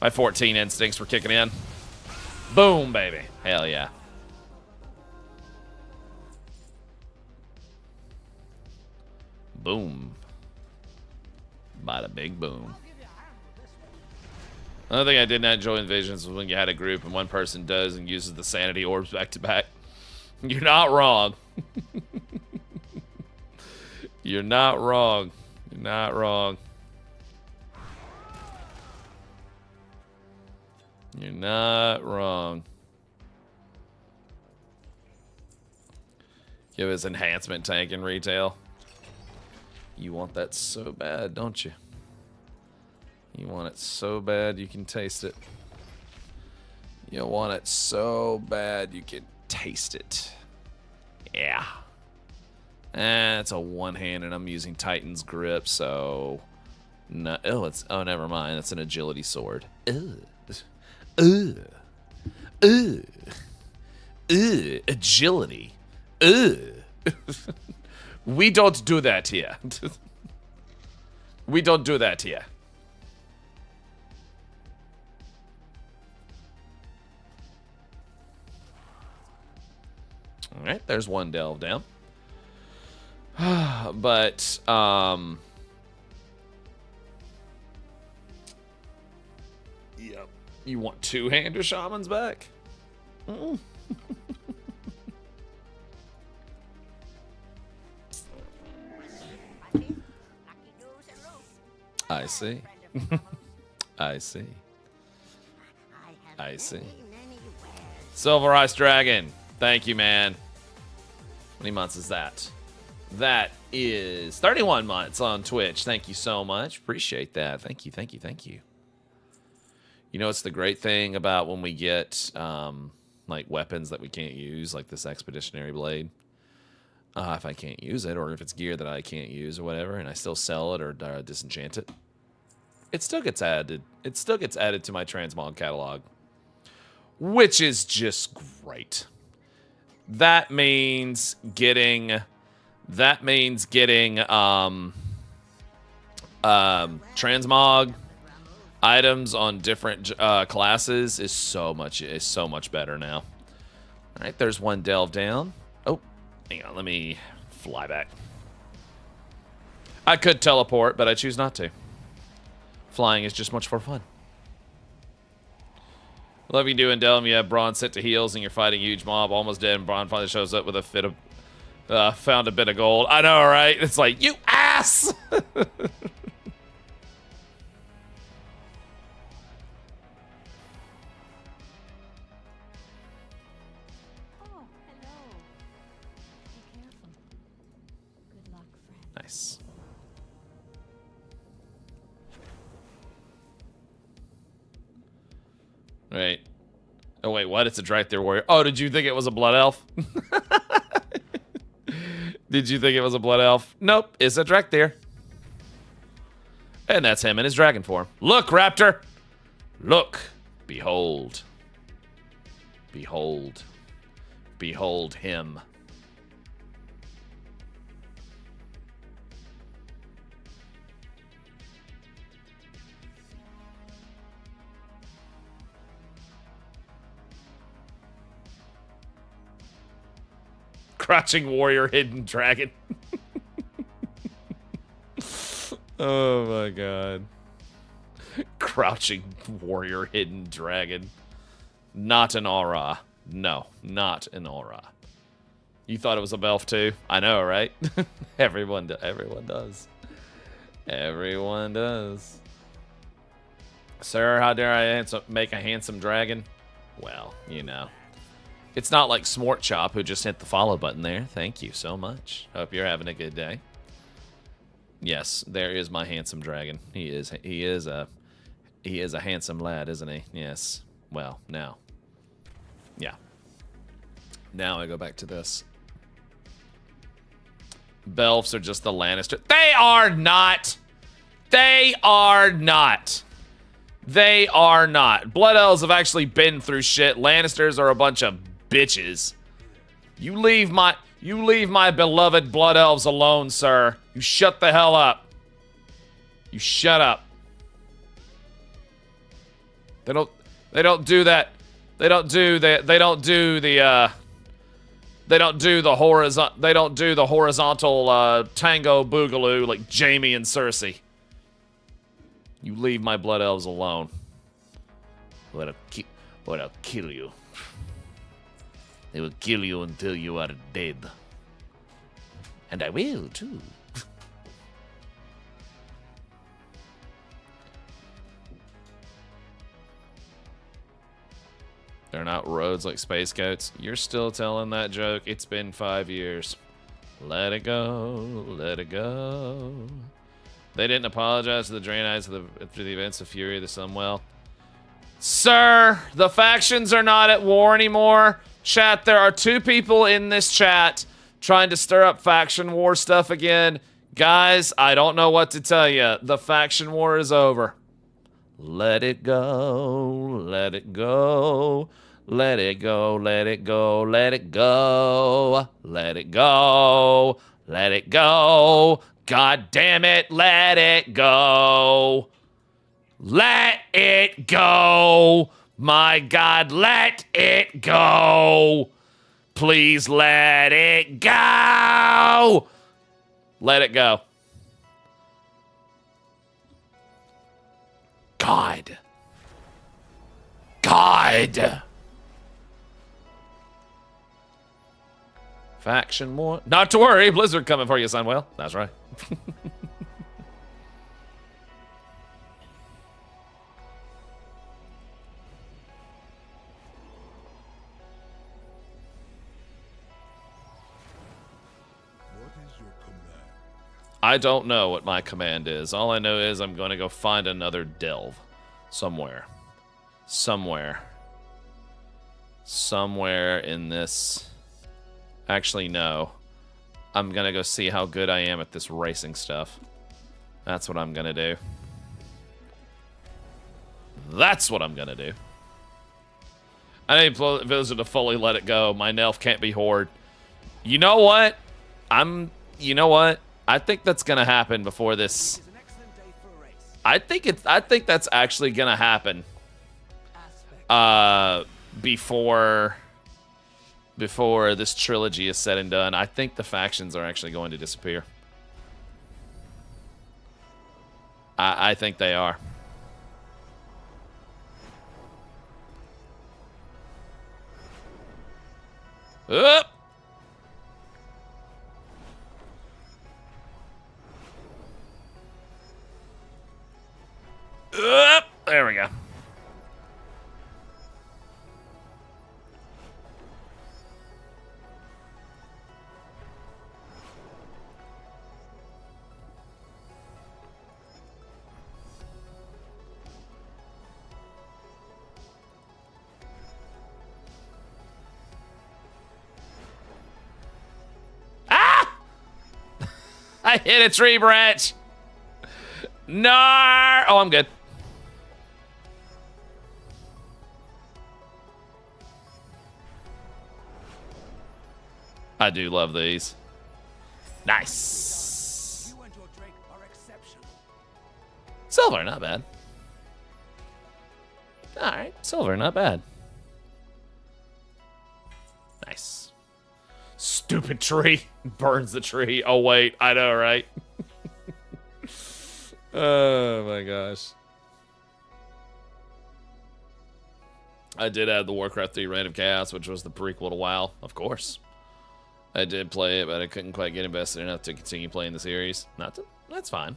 My 14 instincts were kicking in. Boom, baby. Hell yeah. Boom. Bada big boom. Another thing I did not enjoy in Visions was when you had a group and one person does and uses the sanity orbs back to back. You're not wrong. You're not wrong. You're not wrong. You're not wrong. Give us enhancement tank in retail. You want that so bad, don't you? You want it so bad you can taste it. You want it so bad you can taste it. Yeah. It's a one hand and I'm using Titan's grip, so no, oh never mind. It's an agility sword. Agility. We don't do that here. We don't do that here. All right, there's one delve down. But, yep. You want two-hander shamans back? I see. I see. I see. Silver Ice Dragon. Thank you, man. How many months is that? That is 31 months on Twitch. Thank you so much. Appreciate that. Thank you, thank you, thank you. You know, it's the great thing about when we get, like, weapons that we can't use, like this Expeditionary Blade. If I can't use it, or if it's gear that I can't use or whatever, and I still sell it or disenchant it, it still gets added. It still gets added to my transmog catalog, which is just great. That means getting transmog items on different classes is so much better now. All right, there's one delve down. Oh, hang on, let me fly back. I could teleport, but I choose not to. Flying is just much more fun. Love you doing, Delm. You have Braun sent to heals and you're fighting a huge mob, almost dead, and Braun finally shows up with a fit of found a bit of gold. I know, right? It's like, you ass! Oh, hello. Be careful. Good luck, friend. Nice. Right. Oh, wait, what? It's a Drythere Warrior. Oh, did you think it was a Blood Elf? Did you think it was a Blood Elf? Nope, it's a Drythere. And that's him in his dragon form. Look, Raptor! Look! Behold. Behold. Behold him. Crouching warrior, hidden dragon. Oh my god. Crouching warrior, hidden dragon. Not an aura. No, not an aura. You thought it was a elf too? I know, right? Everyone does. Everyone does. Sir, how dare I make a handsome dragon? Well, you know. It's not like Smort Chop, who just hit the follow button there. Thank you so much. Hope you're having a good day. Yes, there is my handsome dragon. He is a handsome lad, isn't he? Yes. Well, now. Yeah. Now I go back to this. Belfs are just the Lannister. They are not. They are not. They are not. Blood Elves have actually been through shit. Lannisters are a bunch of bitches. You leave my beloved Blood Elves alone, sir. You shut the hell up. You shut up. They don't do that. They don't do the horizontal tango boogaloo like Jaime and Cersei. You leave my Blood Elves alone. Or I'll kill you. They will kill you until you are dead. And I will, too. They're not roads like space goats. You're still telling that joke. It's been 5 years. Let it go. Let it go. They didn't apologize to the Draenites after the events of Fury of the Sunwell. Sir, the factions are not at war anymore. Chat, there are 2 people in this chat trying to stir up faction war stuff again. Guys, I don't know what to tell you. The faction war is over. Let it go. Let it go. Let it go. Let it go. Let it go. Let it go. Let it go. God damn it. Let it go. Let it go. My God, let it go. Please let it go. Let it go. God. God. Faction war. Not to worry. Blizzard coming for you, Sunwell. That's right. I don't know what my command is. All I know is I'm going to go find another delve. Somewhere. Somewhere. Somewhere in this. Actually, no. I'm going to go see how good I am at this racing stuff. That's what I'm going to do. That's what I'm going to do. I need Blizzard to fully let it go. My Nelf can't be Horde. You know what? You know what? I think that's gonna happen before this. I think that's actually gonna happen. Before this trilogy is said and done. I think the factions are actually going to disappear. I think they are. Up. There we go. Ah! I hit a tree branch. No. Oh, I'm good. I do love these. Nice. You and your Drake are exceptional. Silver, not bad. Alright, silver, not bad. Nice. Stupid tree. Burns the tree. Oh, wait. I know, right? Oh, my gosh. I did add the Warcraft 3 Reign of Chaos, which was the prequel to WoW, of course. I did play it, but I couldn't quite get invested enough to continue playing the series. That's fine.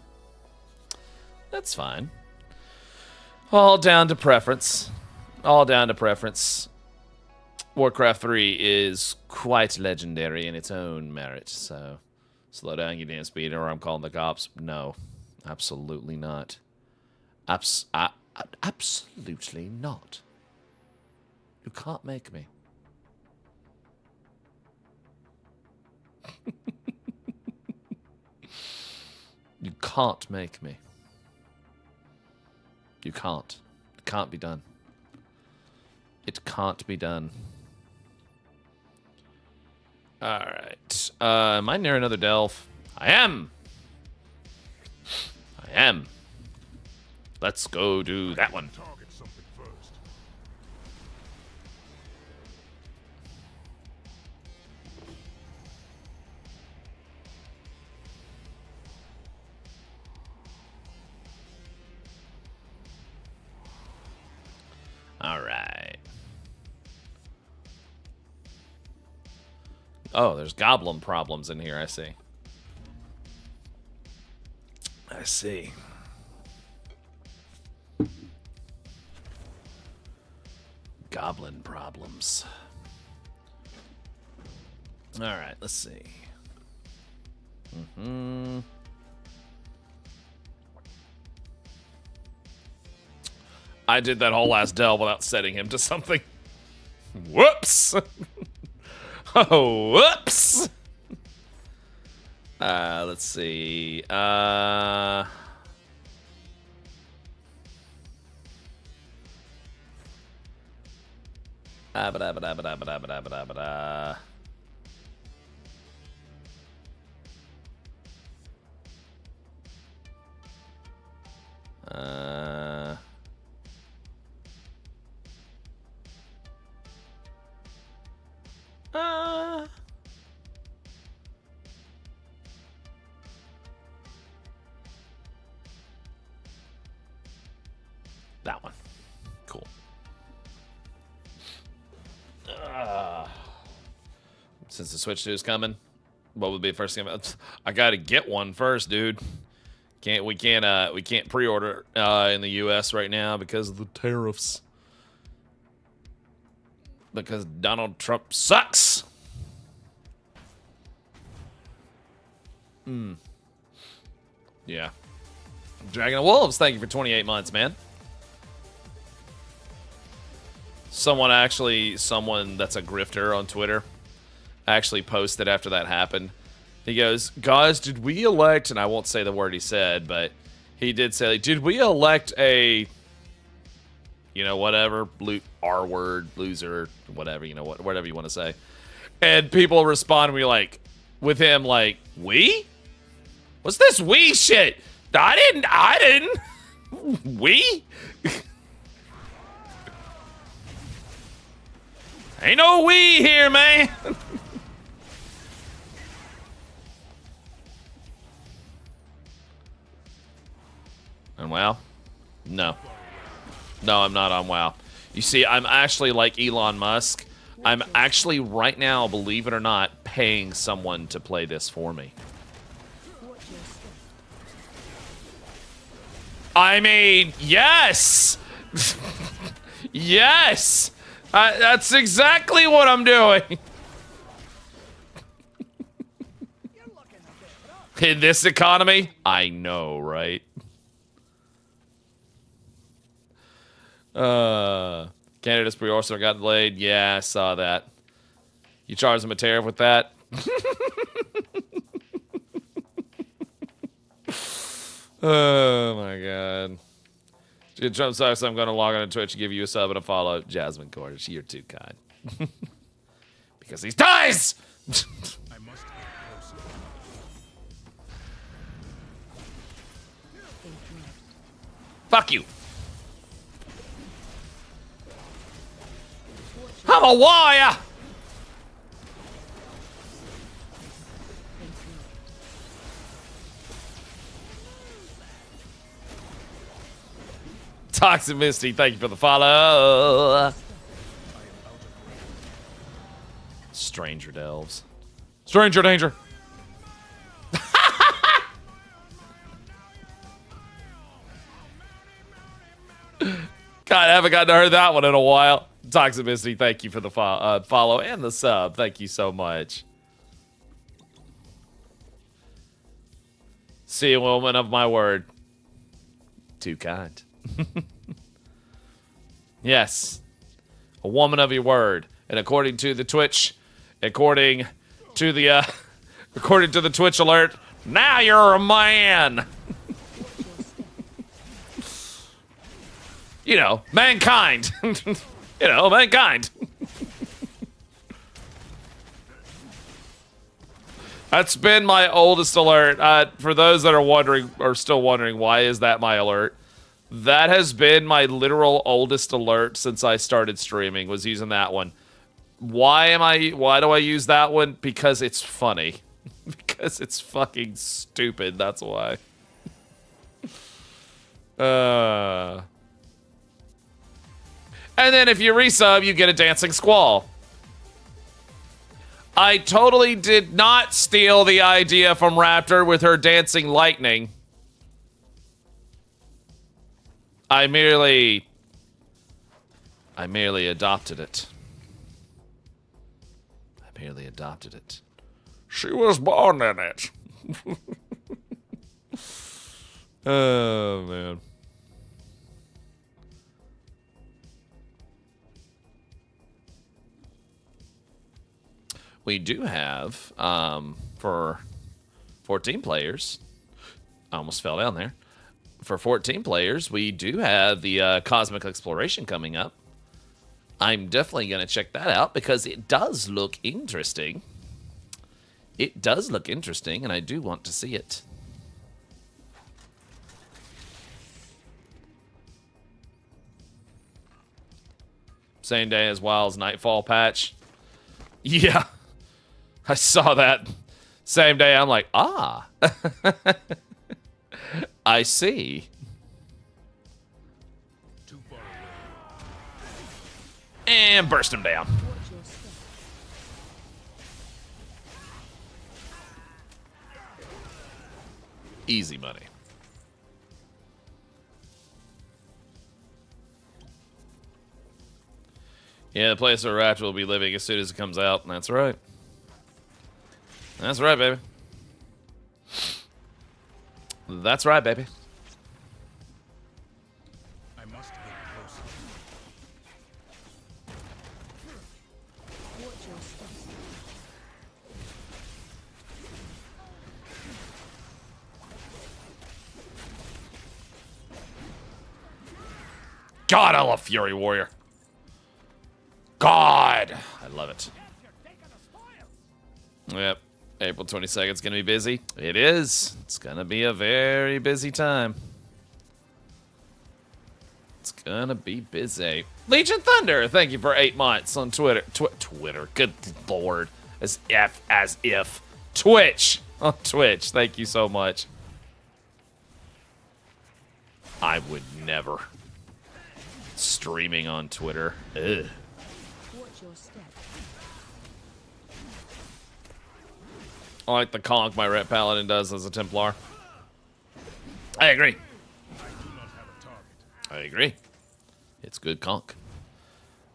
That's fine. All down to preference. All down to preference. Warcraft 3 is quite legendary in its own merit, so slow down, you damn speed, or I'm calling the cops. No, absolutely not. Absolutely not. You can't make me. You can't make me. You can't. It can't be done. It can't be done. Alright. Am I near another delve? I am! I am. Let's go do that one. Target something first. Alright. Oh, there's goblin problems in here, I see. I see. Goblin problems. Alright, let's see. I did that whole last delve without setting him to something. Whoops! Oh, whoops! Let's see. Since the Switch 2 is coming, what would be the first game? I gotta get one first, dude. We can't pre-order in the US right now because of the tariffs. Because Donald Trump sucks. Yeah. Dragon of Wolves, thank you for 28 months, man. Someone that's a grifter on Twitter actually posted after that happened. He goes, guys, did we elect, and I won't say the word he said, but he did say, like, did we elect a, you know, whatever, R word, loser, whatever, you know, whatever you want to say. And people respond with him like, we? What's this we shit? I didn't. We? Ain't no we here, man. And WoW? No. No, I'm not on WoW. You see, I'm actually like Elon Musk. I'm actually right now, believe it or not, paying someone to play this for me. I mean, yes! Yes! That's exactly what I'm doing. In this economy? I know, right? Canada's pre-order got delayed. Yeah, I saw that. You charge them a tariff with that? Oh my god. Trump sucks. I'm going to log on to Twitch and give you a sub and a follow. Jasmine Cordish, you're too kind. Because he dies! I must get closer. Fuck you. I'm a warrior! Toxic Misty, thank you for the follow. Stranger Delves. Stranger danger. God, I haven't gotten to hear that one in a while. Toxic Misty, thank you for the follow and the sub. Thank you so much. See a woman of my word. Too kind. Yes. A woman of your word. And according to the Twitch, according to the Twitch alert, now you're a man. You know, mankind. You know, mankind. That's been my oldest alert. For those that are wondering, or still wondering, why is that my alert? That has been my literal oldest alert since I started streaming, was using that one. Why do I use that one? Because it's funny. Because it's fucking stupid, that's why. And then if you resub, you get a dancing squall. I totally did not steal the idea from Raptor with her dancing lightning. I merely adopted it. I merely adopted it. She was born in it. Oh, man. We do have, for 14 players, I almost fell down there. For 14 players, we do have the Cosmic Exploration coming up. I'm definitely going to check that out because it does look interesting. It does look interesting, and I do want to see it. Same day as WoW's Nightfall patch. Yeah. I saw that. Same day, I'm like, ah. I see. Too far away. And burst him down. Easy money. Yeah, the place where Ratchet will be living as soon as it comes out. That's right. That's right, baby. That's right, baby. I must get closer. Watch your step. God, I love Fury Warrior. God, I love it. Yep. April 22nd is going to be busy. It is. It's going to be a very busy time. It's going to be busy. Legion Thunder, thank you for 8 months on Twitter. Twitter, good lord. As if. Twitch. On Twitch, thank you so much. I would never. Streaming on Twitter. Ugh. Watch your step. I like the conk my Ret Paladin does as a Templar. I agree. I agree. It's good conk.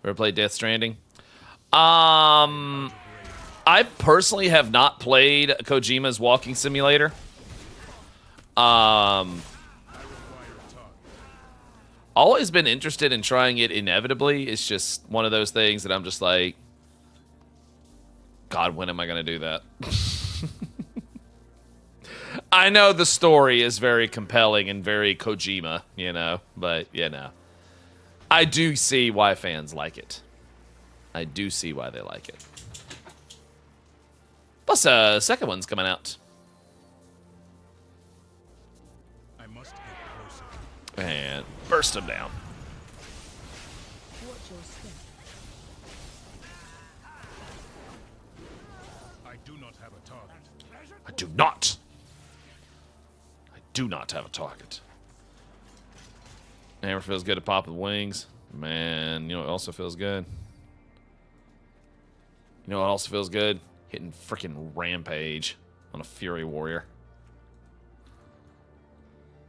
Ever played Death Stranding? I personally have not played Kojima's Walking Simulator. Always been interested in trying it inevitably. It's just one of those things that I'm just like, God, when am I going to do that? I know the story is very compelling and very Kojima, you know, but, you know. I do see why fans like it. I do see why they like it. Plus, second one's coming out. I must get closer. And burst them down. Watch your step. I do not have a target. I do not. I do not have a target. Hammer feels good to pop with wings. Man, you know what also feels good? You know what also feels good? Hitting freaking Rampage on a Fury Warrior.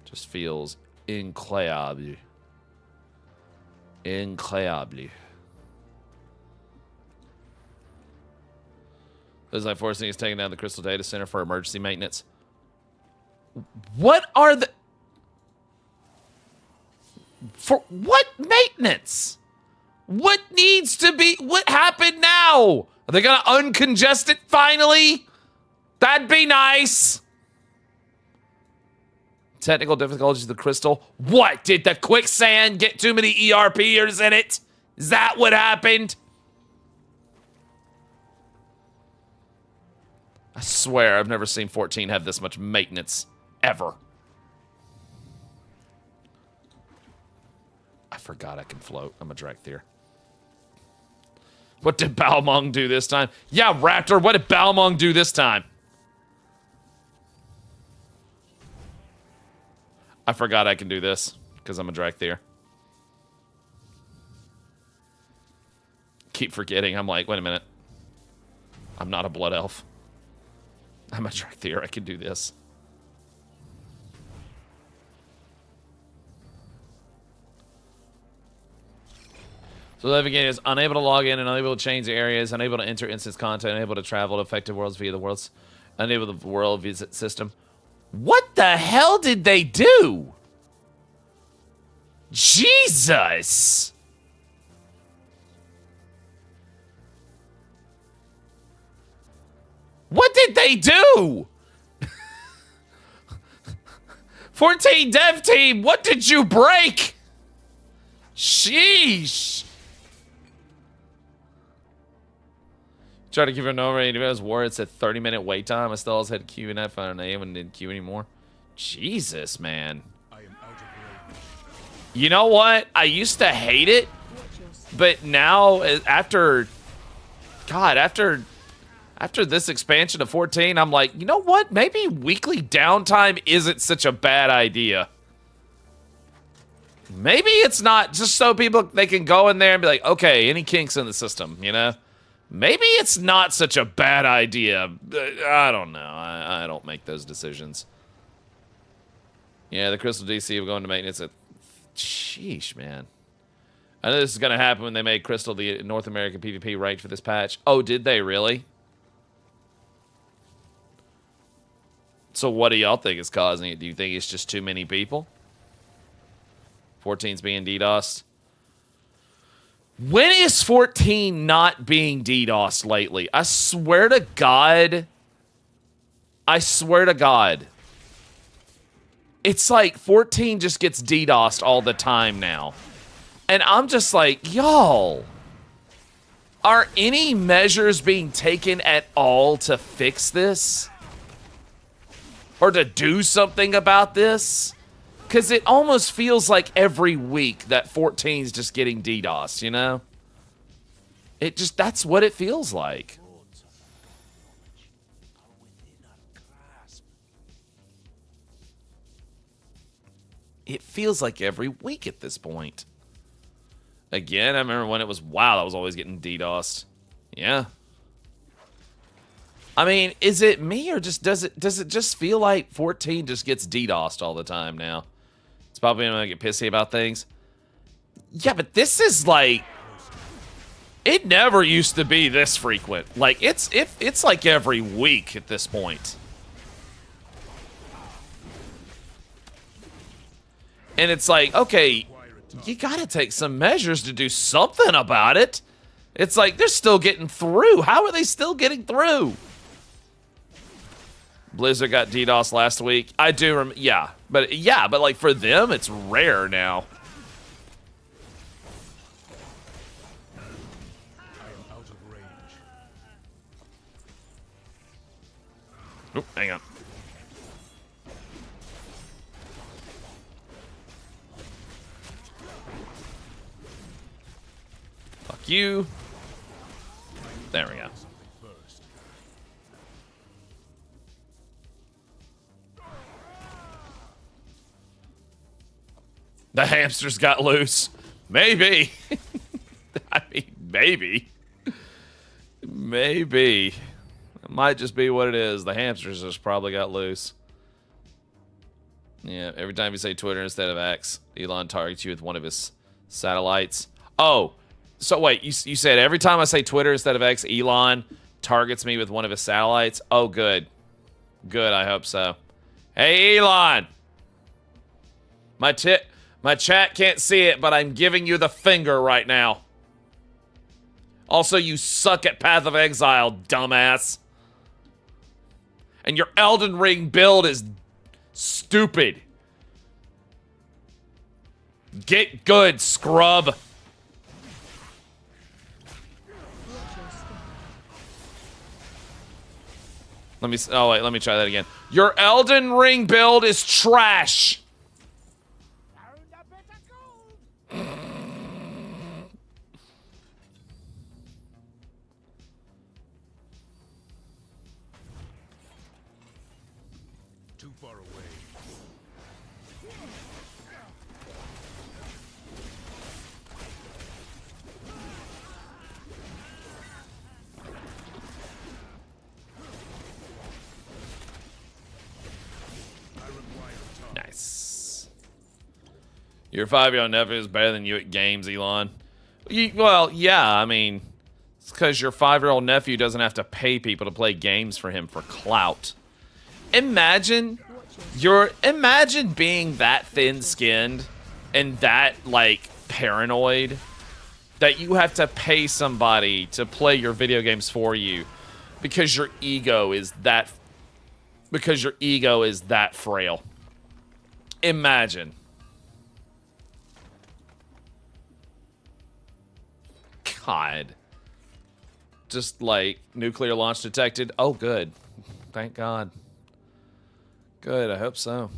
Just feels incroyable. Incroyable. Those like forcing is taking down the Crystal Data Center for emergency maintenance. What are the... For what maintenance? What needs to be... What happened now? Are they gonna uncongest it finally? That'd be nice. Technical difficulties of the crystal. What? Did the quicksand get too many ERPers in it? Is that what happened? I swear I've never seen 14 have this much maintenance. Ever. I forgot I can float. I'm a Drakthir. What did Balmong do this time? Yeah, Raptor, what did Balmong do this time? I forgot I can do this because I'm a Drakthir. Keep forgetting. I'm like, wait a minute. I'm not a Blood Elf. I'm a Drakthir. I can do this. So the game is unable to log in and unable to change the areas, unable to enter instance content, unable to travel to affected worlds via the worlds, unable the world visit system. What the hell did they do? Jesus! What did they do? 14 dev team, what did you break? Sheesh. Try to give it an over. It war. It's a 30-minute wait time. I still always had Q and F. I don't know. Anyone didn't queue anymore. Jesus, man. I am out of range. You know what? I used to hate it, but now after this expansion of 14, I'm like, you know what? Maybe weekly downtime isn't such a bad idea. Maybe it's not, just so they can go in there and be like, okay, any kinks in the system, you know? Maybe it's not such a bad idea. I don't know. I don't make those decisions. Yeah, the Crystal DC will go into maintenance at... Sheesh, man. I know this is going to happen when they made Crystal the North American PvP ranked for this patch. Oh, did they really? So what do y'all think is causing it? Do you think it's just too many people? 14's being DDoSed. When is 14 not being DDoSed lately? I swear to God. I swear to God. It's like 14 just gets DDoSed all the time now. And I'm just like, y'all, are any measures being taken at all to fix this? Or to do something about this? Because it almost feels like every week that 14's just getting DDoS, you know? It just, that's what it feels like. It feels like every week at this point. Again, I remember when it was WoW that was always getting DDoSed. Yeah. I mean, is it me or just does it just feel like 14 just gets DDoSed all the time now? It's probably gonna get pissy about things. Yeah, but this is like, it never used to be this frequent. Like it's like every week at this point. And it's like, okay, you gotta take some measures to do something about it. It's like, they're still getting through. How are they still getting through? Blizzard got DDoS last week. I do yeah, but like for them, it's rare now. I am out of range. Oh, hang on. Fuck you. There we go. First. The hamsters got loose. Maybe. I mean, maybe. Maybe. It might just be what it is. The hamsters just probably got loose. Yeah, every time you say Twitter instead of X, Elon targets you with one of his satellites. Oh, so wait, you said every time I say Twitter instead of X, Elon targets me with one of his satellites? Oh, good. Good, I hope so. Hey, Elon! My chat can't see it, but I'm giving you the finger right now. Also, you suck at Path of Exile, dumbass. And your Elden Ring build is stupid. Get good, scrub. Let me try that again. Your Elden Ring build is trash. Too far away. Nice. Your 5-year-old nephew is better than you at games, Elon. Well, yeah, I mean, it's because your 5-year-old nephew doesn't have to pay people to play games for him for clout. Imagine being that thin-skinned and that, like, paranoid that you have to pay somebody to play your video games for you because your ego is that frail. Imagine. God. Just like nuclear launch detected. Oh, good. Thank God. Good, I hope so.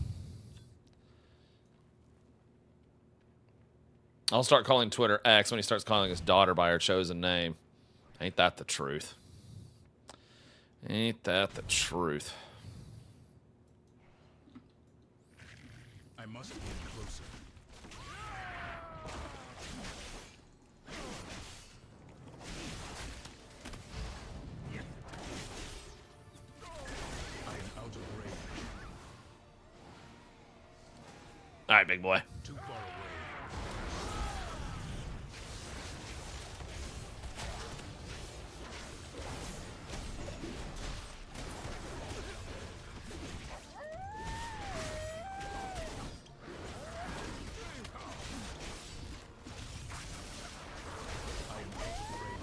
I'll start calling Twitter X when he starts calling his daughter by her chosen name. Ain't that the truth? Ain't that the truth? I must get closer. I am out of range. All right, big boy. Too far away. I am out of range.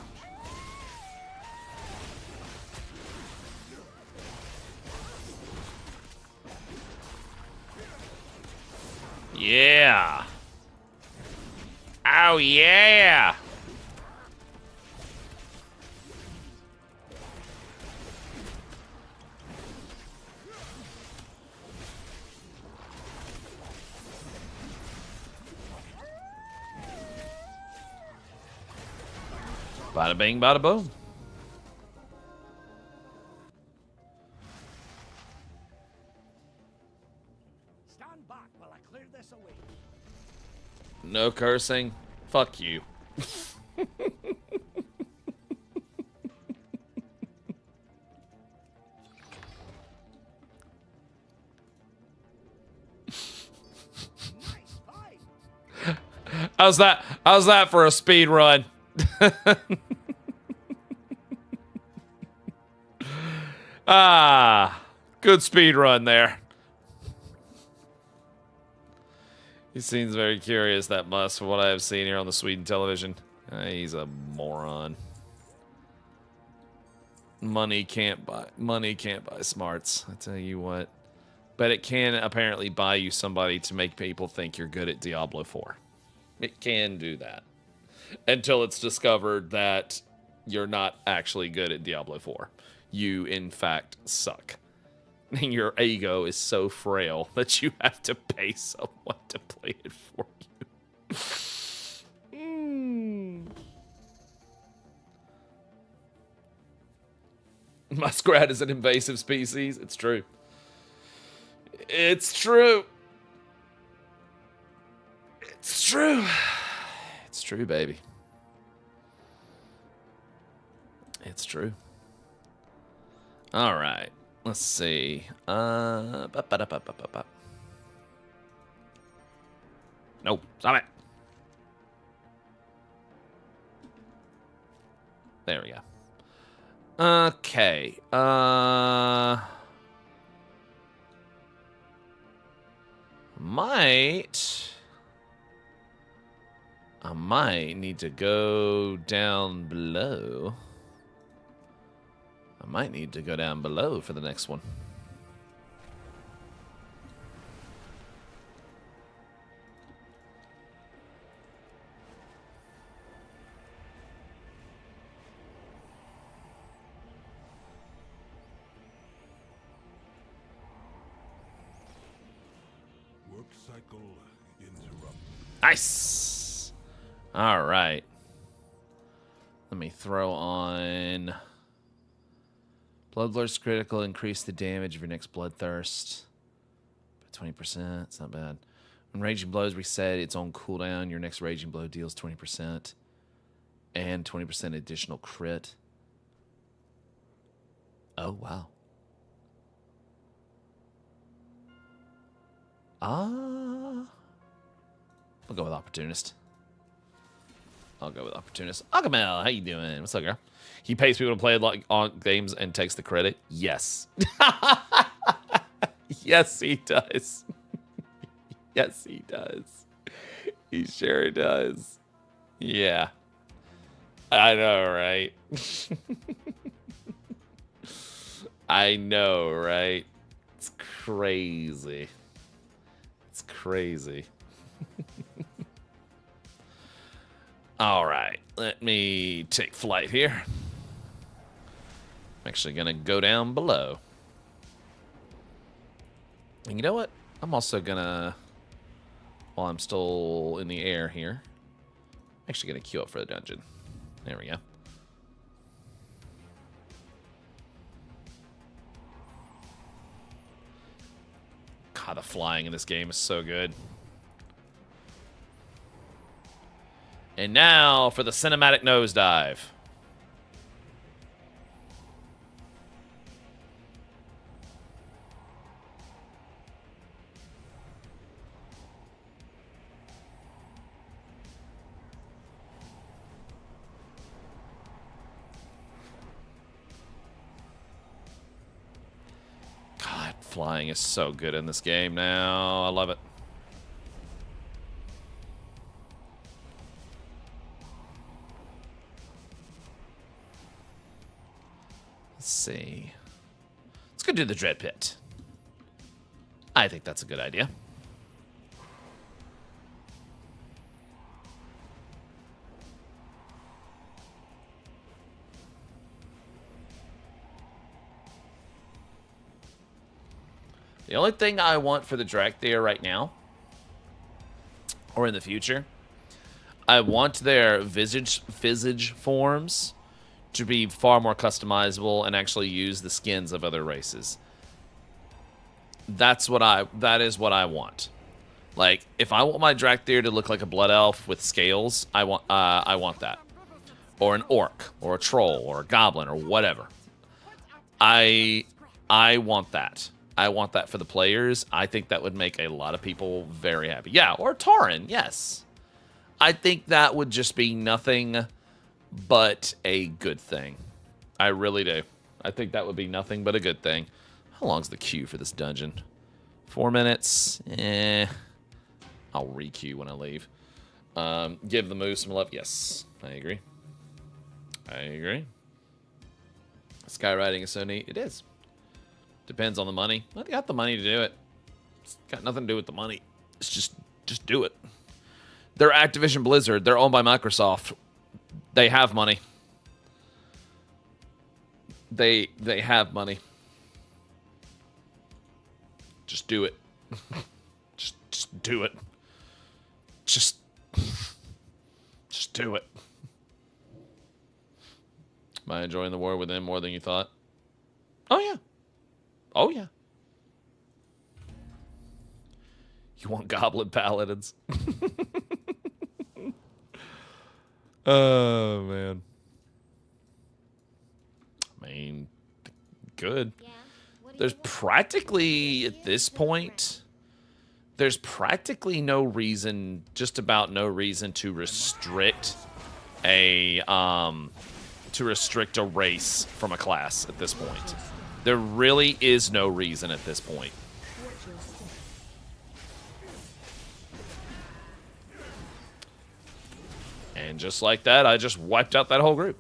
Yeah. Oh, yeah. Bada bing, bada boom. Stand back while I clear this away. No cursing. Fuck you. Nice fight. How's that? How's that for a speed run? Good speed run there. He seems very curious, that must, from what I have seen here on the Sweden television. He's a moron. Money can't buy smarts, I tell you what. But it can apparently buy you somebody to make people think you're good at Diablo 4. It can do that. Until it's discovered that you're not actually good at Diablo 4. You, in fact, suck. And your ego is so frail that you have to pay someone to play it for you. Muskrat is an invasive species. It's true. It's true. It's true. It's true, baby. It's true. All right. Let's see. Nope. Stop it. There we go. Okay. I might need to go down below. I might need to go down below for the next one. Work cycle interrupted. Nice. All right. Let me throw on Bloodlust critical. Increase the damage of your next bloodthirst by 20%. It's not bad. When raging blows reset, it's on cooldown. Your next raging blow deals 20% and 20% additional crit. Oh wow. I'll go with Opportunist. Agamel, how you doing? What's up, girl? He pays people to play like on games and takes the credit. Yes. Yes, he does. Yes, he does. He sure does. Yeah. I know, right? I know, right? It's crazy. It's crazy. All right, let me take flight here. I'm actually going to go down below. And you know what? I'm also going to, while I'm still in the air here, I'm actually going to queue up for the dungeon. There we go. God, the flying in this game is so good. And now for the cinematic nosedive. Flying is so good in this game now. I love it. Let's see. Let's go do the Dread Pit. I think that's a good idea. The only thing I want for the Drakthir right now, or in the future, I want their visage forms to be far more customizable and actually use the skins of other races. That is what I want. Like, if I want my Drakthir to look like a blood elf with scales, I want that. Or an orc, or a troll, or a goblin, or whatever. I want that. I want that for the players. I think that would make a lot of people very happy. Yeah, or Tauren, yes. I think that would just be nothing but a good thing. I really do. I think that would be nothing but a good thing. How long's the queue for this dungeon? 4 minutes? I'll re-queue when I leave. Give the moose some love. Yes, I agree. I agree. Skywriting is so neat. It is. Depends on the money. Well, they got the money to do it. It's got nothing to do with the money. It's just do it. They're Activision Blizzard. They're owned by Microsoft. They have money. They have money. Just do it. just do it. Just do it. Am I enjoying the war with them more than you thought? Oh, yeah. Oh, yeah. You want goblin paladins? Oh, man. I mean, good. There's practically, at this point, there's practically no reason, just about no reason to restrict a race from a class at this point. There really is no reason at this point. And just like that, I just wiped out that whole group.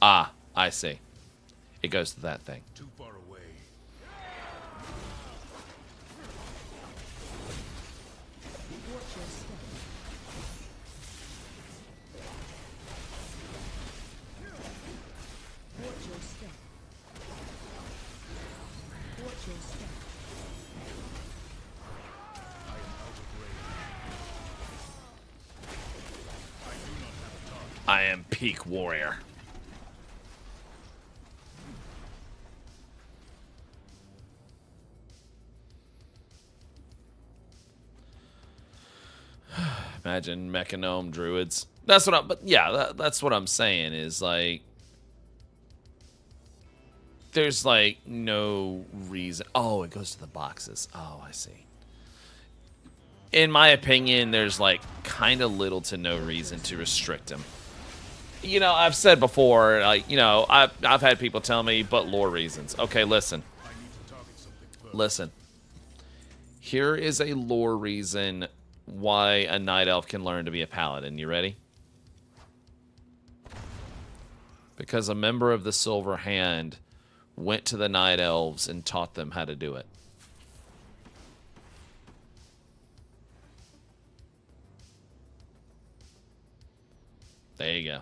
Ah, I see. It goes to that thing. Too far away. Watch your step. Watch your step. Watch your step. I am out of range. I am peak warrior. Imagine mechanome druids. That's what I'm. But yeah, that's what I'm saying. Is like, there's like no reason. Oh, it goes to the boxes. Oh, I see. In my opinion, there's like kind of little to no reason to restrict them. You know, I've said before, like, you know, I've had people tell me, but lore reasons. Okay, listen. Listen. Here is a lore reason why a night elf can learn to be a paladin. You ready? Because a member of the Silver Hand went to the night elves and taught them how to do it. There you go.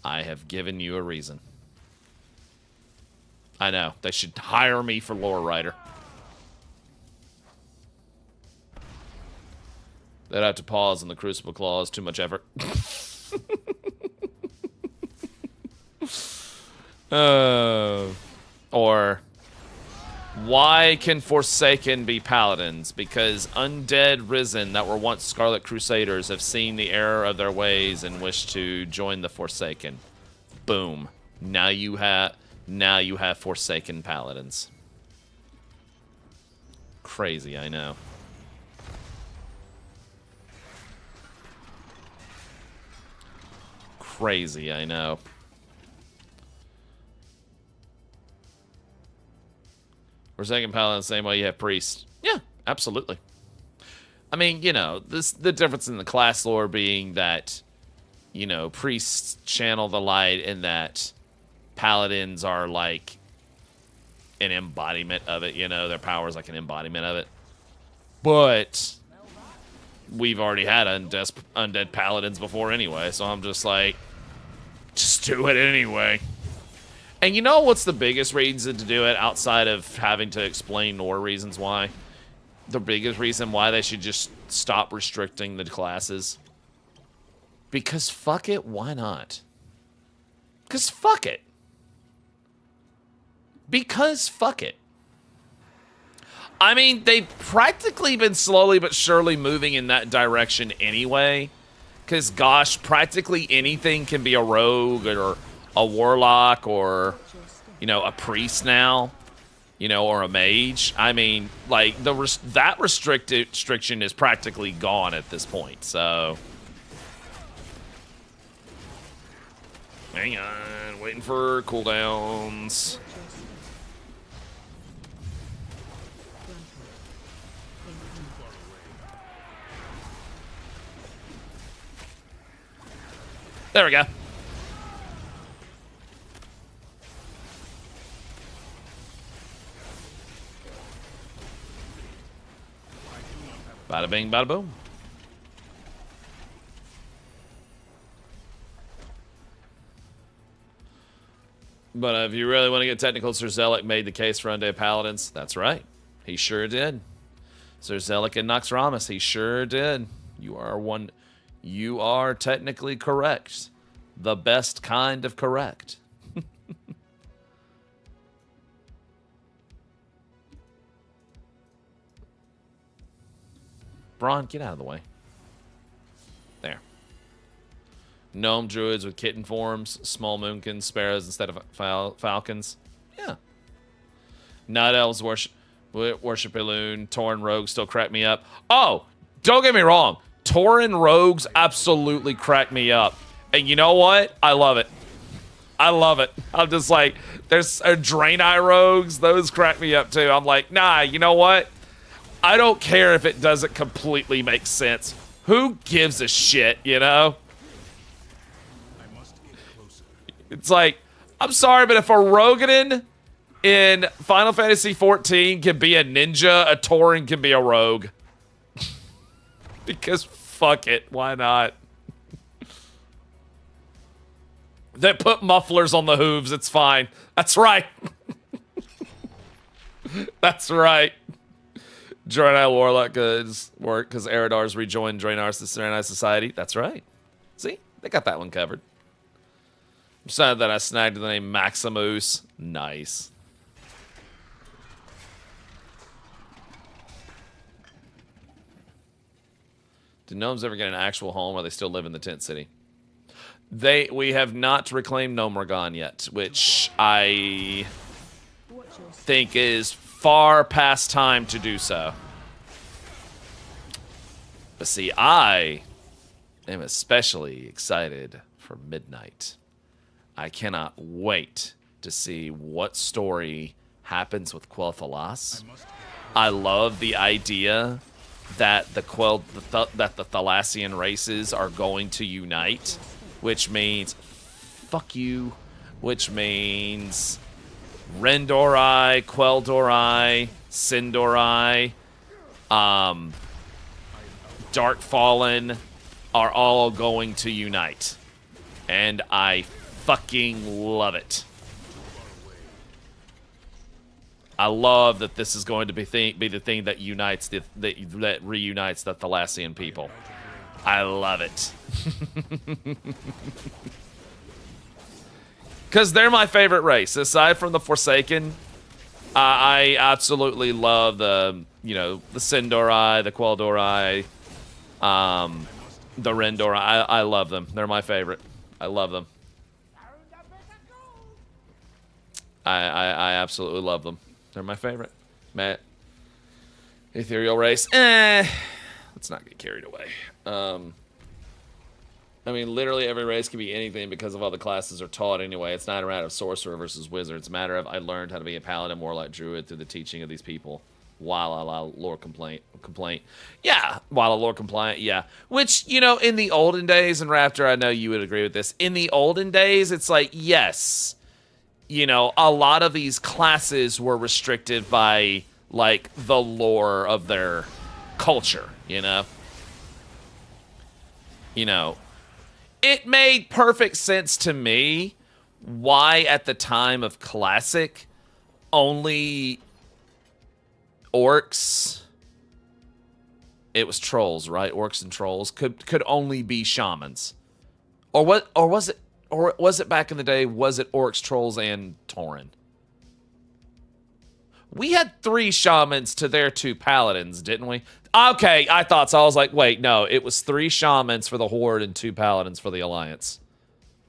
I have given you a reason. I know. They should hire me for lore writer. They'd have to pause on the Crucible Clause. Too much effort. Or, why can Forsaken be paladins? Because undead risen that were once Scarlet Crusaders have seen the error of their ways and wish to join the Forsaken. Boom. Now you have Forsaken paladins. Crazy, I know. crazy, I know. Forsaken Paladin the same way you have Priest. Yeah, absolutely. I mean, you know, the difference in the class lore being that, you know, Priests channel the light and that Paladins are like an embodiment of it, you know, their power is like an embodiment of it. But we've already had undead Paladins before anyway, so I'm just like, just do it anyway. And you know what's the biggest reason to do it outside of having to explain lore reasons why? The biggest reason why they should just stop restricting the classes? Because fuck it, why not? Because fuck it. Because fuck it. I mean, they've practically been slowly but surely moving in that direction anyway. Because, gosh, practically anything can be a rogue or a warlock or, you know, a priest now, you know, or a mage. I mean, like, that restriction is practically gone at this point, so. Hang on, waiting for cooldowns. There we go. Bada bing, bada boom. But if you really want to get technical, Sir Zealot made the case for Undead Paladins. That's right. He sure did. Sir Zealot and Noxramas, he sure did. You are technically correct. The best kind of correct. Braun, get out of the way. There. Gnome druids with kitten forms, small moonkins, sparrows instead of falcons. Yeah. Night elves worship Illusion. Tauren rogues still crack me up. Oh, don't get me wrong. Tauren rogues absolutely crack me up. And you know what? I love it. I love it. I'm just like, there's Draenei rogues. Those crack me up too. I'm like, nah, you know what? I don't care if it doesn't completely make sense. Who gives a shit, you know? It's like, I'm sorry, but if a Rogadin in Final Fantasy XIV can be a ninja, a Tauren can be a rogue. Because fuck it, why not? They put mufflers on the hooves, it's fine. That's right. That's right. Draenei Warlock goods work because Eridar's rejoined Draenei's Society. That's right. See? They got that one covered. I'm sad that I snagged the name Maximus. Nice. Do gnomes ever get an actual home, or they still live in the tent city? We have not reclaimed Gnomergon yet, which I think is far past time to do so. But see, I am especially excited for Midnight. I cannot wait to see what story happens with Quel'Thalas. I love the idea that the Thalassian races are going to unite, which means fuck you, which means Rendorai, Quel'Dorai, Sindorai, Darkfallen are all going to unite. And I fucking love it. I love that this is going to be the thing that unites that reunites the Thalassian people. I love it. Because they're my favorite race. Aside from the Forsaken, I absolutely love the Sindorai, the Quel'Dorai, the Rendorai. I love them. They're my favorite. I love them. I absolutely love them. They're my favorite. Matt. Ethereal race. Let's not get carried away. I mean, literally every race can be anything because of all the classes are taught anyway. It's not a matter of sorcerer versus wizard. It's a matter of I learned how to be a paladin, warlock, druid through the teaching of these people. While a lore complaint. Yeah, while a lore compliant, yeah. Which, you know, in the olden days, and Raptor, I know you would agree with this. In the olden days, it's like, yes, you know, a lot of these classes were restricted by, like, the lore of their culture, you know? You know, it made perfect sense to me why at the time of Classic only orcs, it was trolls, right? Orcs and trolls could only be shamans. Or was it back in the day, was it orcs, trolls, and Tauren? We had 3 shamans to their 2 paladins, didn't we? Okay, I thought so. I was like, wait, no, it was 3 shamans for the Horde and 2 paladins for the Alliance.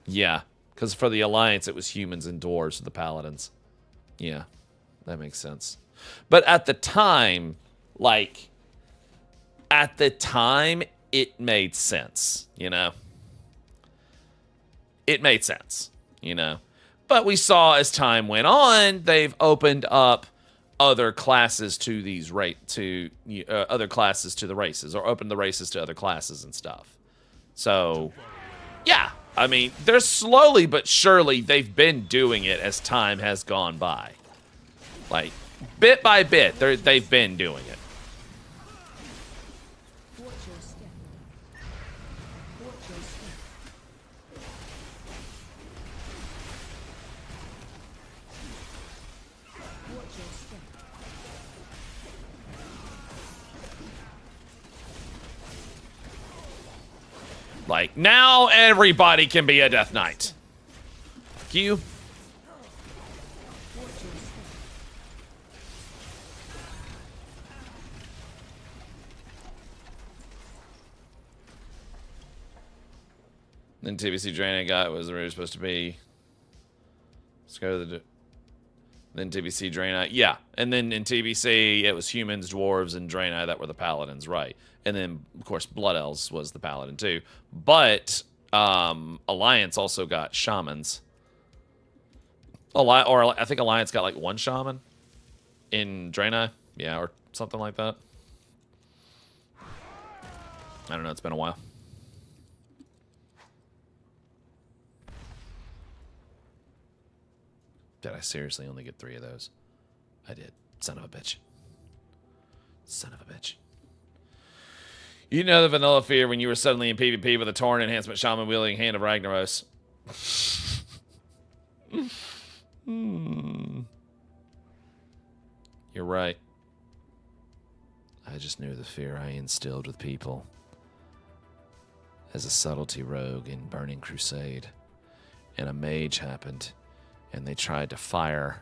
Yeah, because for the Alliance, it was humans and dwarves for the paladins. Yeah, that makes sense. But at the time, like, it made sense, you know? It made sense, you know? But we saw as time went on, they've opened up other classes to these other classes to the races, or opened the races to other classes and stuff. So, yeah, I mean, they're slowly but surely, they've been doing it as time has gone by. Like, bit by bit, they've been doing it. Watch your step. Watch your step. Watch your step. Like, now everybody can be a Death Knight. Fuck you. Watch your step. Then TBC Drain I got was really supposed to be. Let's go to the. Then TBC Draenei. Yeah. And then in TBC, it was humans, dwarves, and Draenei that were the paladins, right. And then, of course, Blood Elves was the paladin, too. But Alliance also got shamans. Or I think Alliance got, like, 1 shaman in Draenei. Yeah, or something like that. I don't know. It's been a while. Did I seriously only get 3 of those? I did. Son of a bitch. Son of a bitch. You know the vanilla fear when you were suddenly in PvP with a Tauren enhancement shaman wielding Hand of Ragnaros. You're right. I just knew the fear I instilled with people as a subtlety rogue in Burning Crusade. And a mage happened. And they tried to fire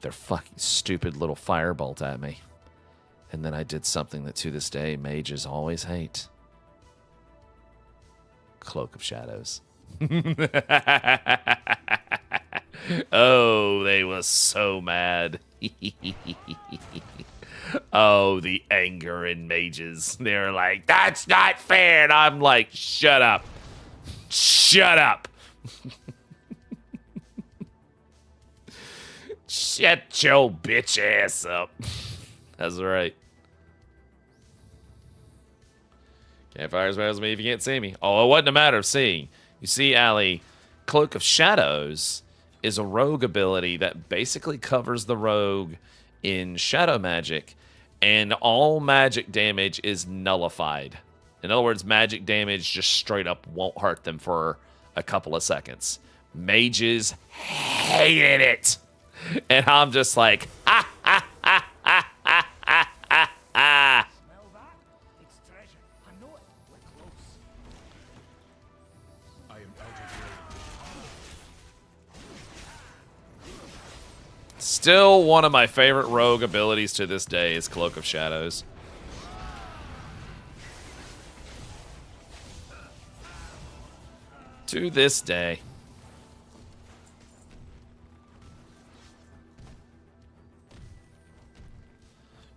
their fucking stupid little firebolt at me. And then I did something that to this day mages always hate. Cloak of Shadows. Oh, they were so mad. Oh, the anger in mages. They're like, that's not fair. And I'm like, shut up. Shut up. Shut your bitch ass up. That's right. Campfire smells me if you can't see me. Oh, it wasn't a matter of seeing. You see, Allie, Cloak of Shadows is a rogue ability that basically covers the rogue in shadow magic, and all magic damage is nullified. In other words, magic damage just straight up won't hurt them for a couple of seconds. Mages hated it. And I'm just like, ah, ah, ah, ah, ah, ah, ah, ah. Smell that? It's treasure. I know it. We're close. I am out of range. Still one of my favorite rogue abilities to this day is Cloak of Shadows. To this day.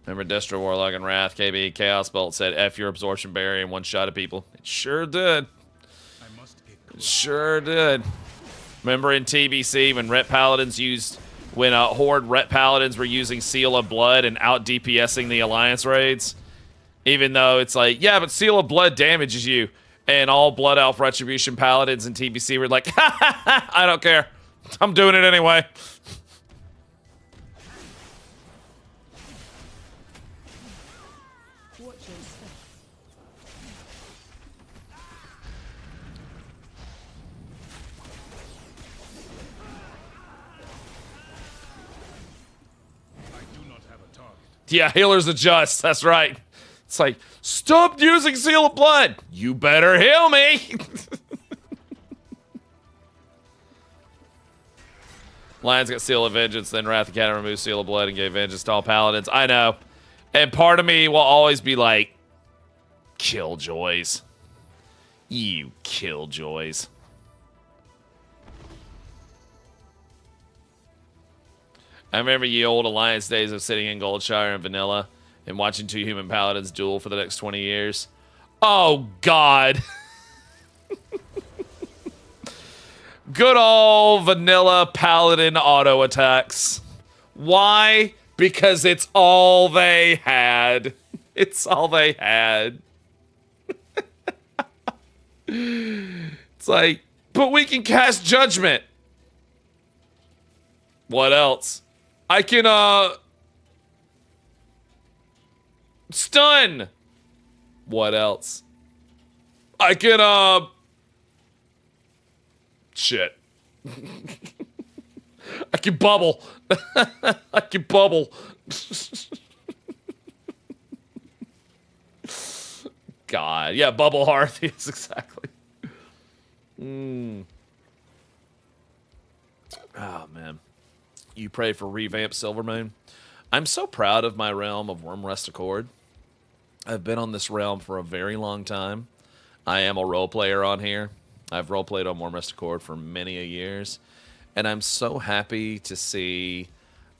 Remember Destro, Warlock, and Wrath, KB, Chaos Bolt said, F your absorption barrier and one shot at people. It sure did. I Sure did. Remember in TBC when Ret Paladins used, when Horde Ret Paladins were using Seal of Blood and out DPSing the Alliance raids? Even though it's like, yeah, but Seal of Blood damages you. And all Blood Elf Retribution Paladins in TBC were like, ha ha ha, I don't care. I'm doing it anyway. Watch your step. I do not have a target. Yeah, healers adjust. That's right. It's like, stop using Seal of Blood. You better heal me. Lions got Seal of Vengeance, then Wrath of Cannon removed Seal of Blood and gave Vengeance to all Paladins. I know. And part of me will always be like, Killjoys. You Killjoys. I remember ye old Alliance days of sitting in Goldshire and Vanilla and watching two human paladins duel for the next 20 years. Oh, God. Good old vanilla paladin auto attacks. Why? Because it's all they had. It's all they had. It's like, but we can cast Judgment. What else? I can, stun. What else? I can, shit. I can bubble. I can bubble. God. Yeah, bubble hearth. Yes, exactly. Oh, man. You pray for revamped Silvermoon. I'm so proud of my realm of Wormrest Accord. I've been on this realm for a very long time. I am a role player on here. I've role played on Wormrest Accord for many a years. And I'm so happy to see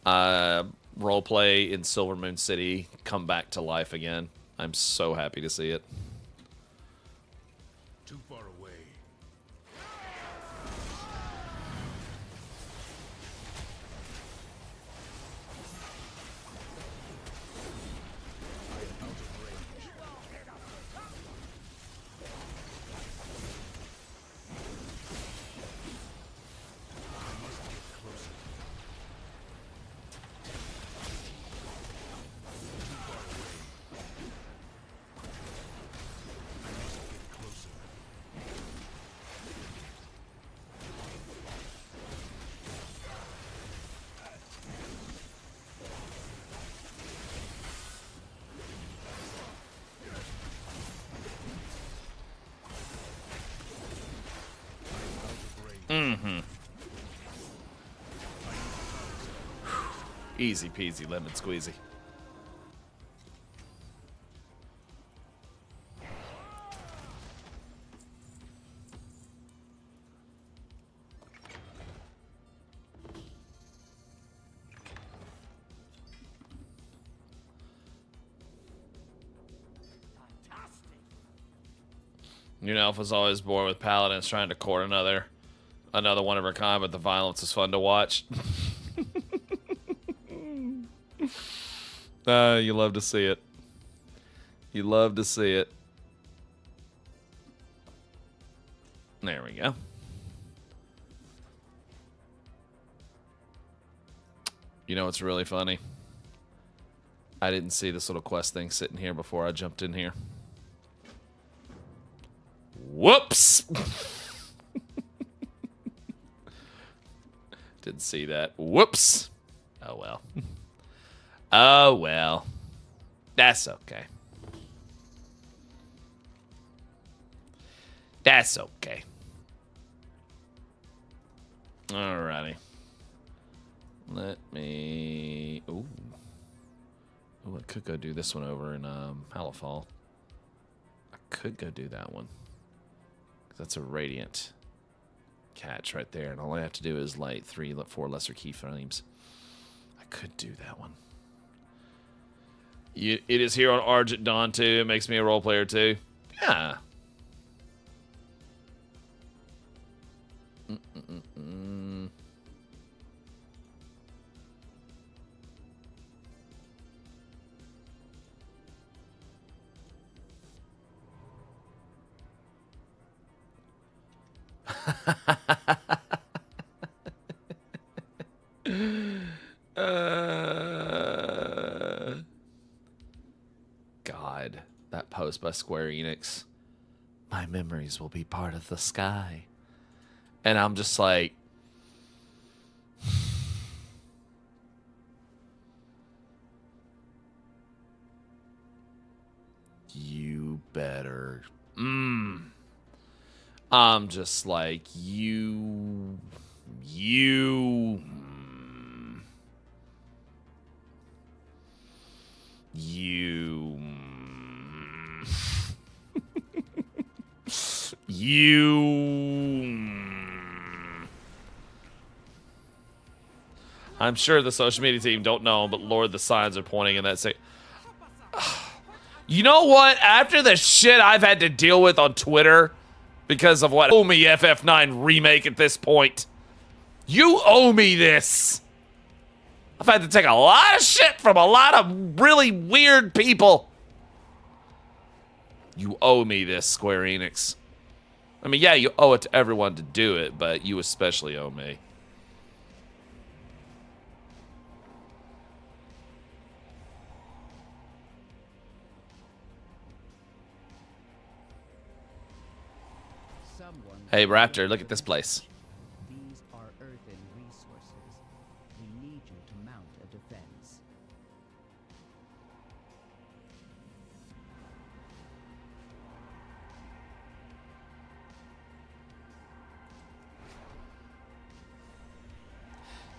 roleplay in Silvermoon City come back to life again. I'm so happy to see it. Too far away. I am out of range. I must get closer. Too far away. I must get closer. Easy peasy lemon squeezy. You know, Alpha's always bored with paladins trying to court another one of her kind, but the violence is fun to watch. You love to see it. You love to see it. There we go. You know what's really funny? I didn't see this little quest thing sitting here before I jumped in here. Whoops! Didn't see that. Whoops! Oh well. Oh well. That's okay. That's okay. Alrighty. Let me... Ooh. Ooh, I could go do this one over in Halifal. I could go do that one. That's a Radiant catch right there. And all I have to do is light 4 lesser keyframes. I could do that one. It is here on Argent Dawn too. It makes me a role player too. Yeah. God, that post by Square Enix. My memories will be part of the sky. And I'm just like, you better. I'm just like, you. You. I'm sure the social media team don't know, but Lord, the signs are pointing in that. You know what? After the shit I've had to deal with on Twitter because of what owe me FF9 Remake at this point, you owe me this. I've had to take a lot of shit from a lot of really weird people. You owe me this, Square Enix. I mean, yeah, you owe it to everyone to do it, but you especially owe me. Hey, Raptor, look at this place. These are earthen resources. We need you to mount a defense.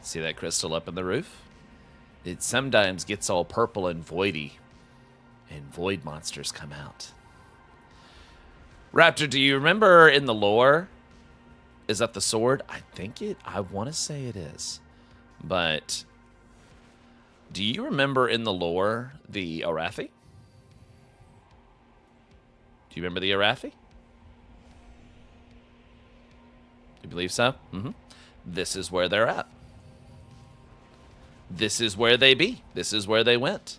See that crystal up in the roof? It sometimes gets all purple and voidy, and void monsters come out. Raptor, do you remember in the lore? Is that the sword? I want to say it is. But do you remember in the lore the Arathi? Do you remember the Arathi? You believe so? Mm-hmm. This is where they're at. This is where they be. This is where they went.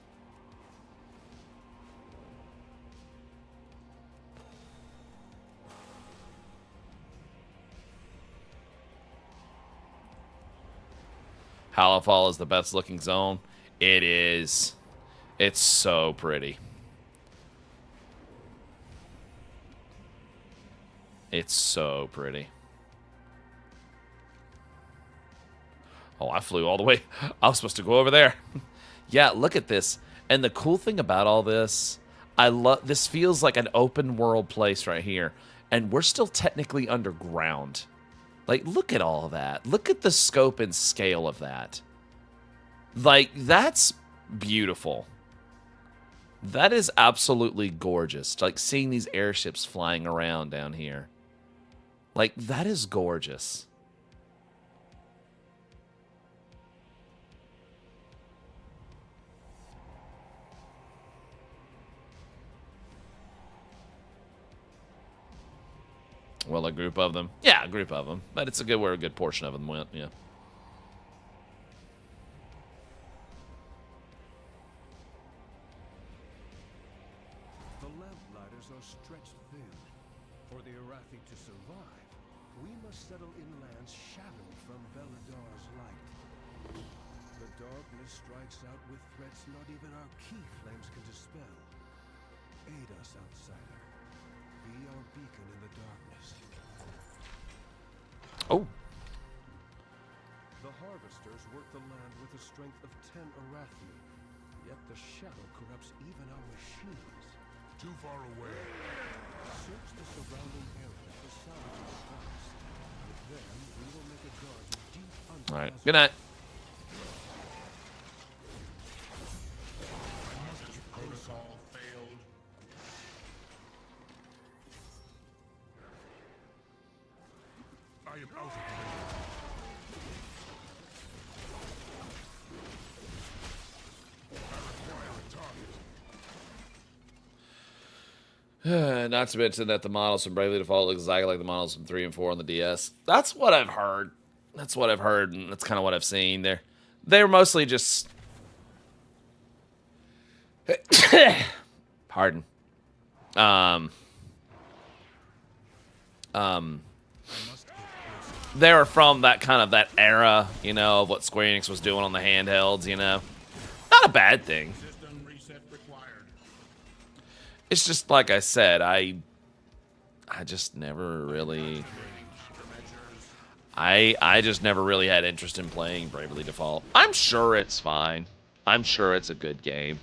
Hallowfall is the best looking zone. It is. It's so pretty. It's so pretty. Oh, I flew all the way. I was supposed to go over there. Yeah, look at this. And the cool thing about all this, I love this feels like an open world place right here. And we're still technically underground. Like, look at all of that. Look at the scope and scale of that. Like, that's beautiful. That is absolutely gorgeous. Like, seeing these airships flying around down here. Like, that is gorgeous. Well, a group of them. Yeah, a group of them. But it's where a good portion of them went, yeah. The lamplighters are stretched thin. For the Arathi to survive, we must settle in lands shattered from Beladar's light. The darkness strikes out with threats not even our key flames can dispel. Aid us, outsider. Be our beacon in the darkness. Oh. The harvesters work the land with the strength of 10 Arathi, yet the shadow corrupts even our machines. Too far away. Search the surrounding area for salvage stocks. With them, we will make a guard deep under. All right. Good night. Protocol failed. I am out of range. I require a target. Not to mention that the models from Bravely Default look exactly like the models from 3 and 4 on the DS. That's what I've heard. That's what I've heard, and that's kind of what I've seen. They're mostly just... Pardon. they were from that kind of that era, you know, of what Square Enix was doing on the handhelds, you know. Not a bad thing. System reset required. It's just like I said, I just never really I just never really had interest in playing Bravely Default. I'm sure it's fine. I'm sure it's a good game.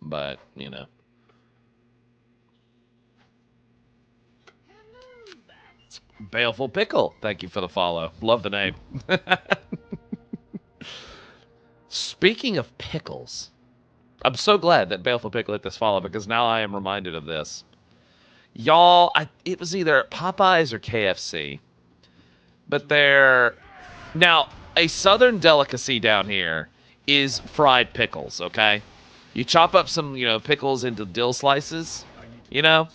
But, you know. Baleful Pickle, thank you for the follow. Love the name. Speaking of pickles, I'm so glad that Baleful Pickle hit this follow because now I am reminded of this. Y'all, it was either Popeyes or KFC. But they're... Now, a southern delicacy down here is fried pickles, okay? You chop up some, you know, pickles into dill slices, you know,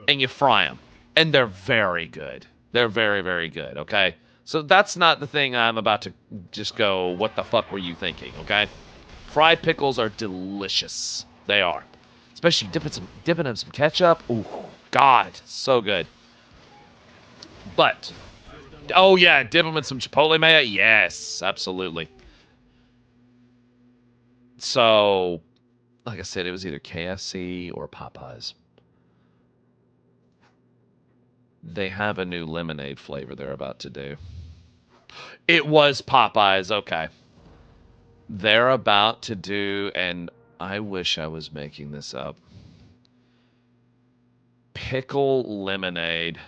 and you fry them. And they're very good. They're very, very good, okay? So that's not the thing I'm about to just go, what the fuck were you thinking, okay? Fried pickles are delicious. They are. Especially dipping in some ketchup. Ooh, God, so good. But, oh yeah, dip them in some Chipotle mayo. Yes, absolutely. So, like I said, it was either KFC or Popeyes. They have a new lemonade flavor they're about to do. It was Popeyes, okay. They're about to do, and I wish I was making this up, pickle lemonade.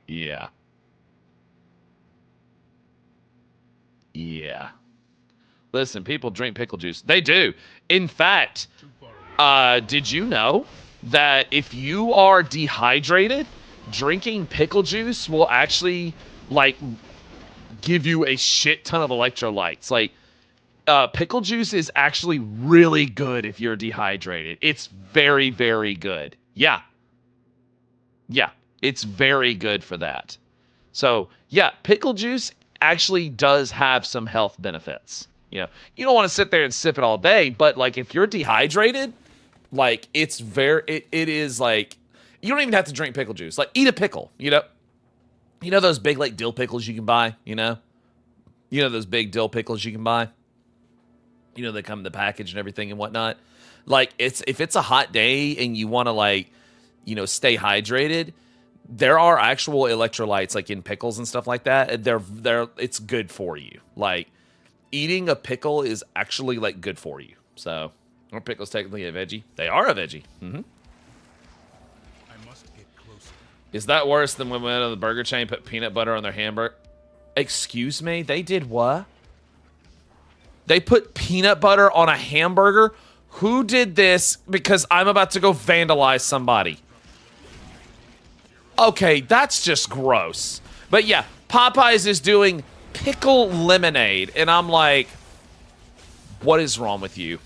Yeah. Yeah. Listen, people drink pickle juice. They do. In fact, did you know that if you are dehydrated, drinking pickle juice will actually, like, give you a shit ton of electrolytes? Like, pickle juice is actually really good if you're dehydrated. It's very, very good. Yeah. Yeah. It's very good for that. So, yeah, pickle juice actually does have some health benefits. You know, you don't want to sit there and sip it all day, but like if you're dehydrated, like it is like you don't even have to drink pickle juice. Like eat a pickle, you know. You know those big like dill pickles you can buy, you know? You know those big dill pickles you can buy? You know they come in the package and everything and whatnot. Like if it's a hot day and you want to like, you know, stay hydrated, there are actual electrolytes like in pickles and stuff like that. It's good for you. Like eating a pickle is actually like good for you. So, are pickles technically a veggie? They are a veggie. Mm-hmm. I must get closer. Is that worse than when we went to the burger chain put peanut butter on their hamburger? Excuse me? They did what? They put peanut butter on a hamburger? Who did this? Because I'm about to go vandalize somebody. Okay, that's just gross. But yeah, Popeyes is doing pickle lemonade, and I'm like, what is wrong with you?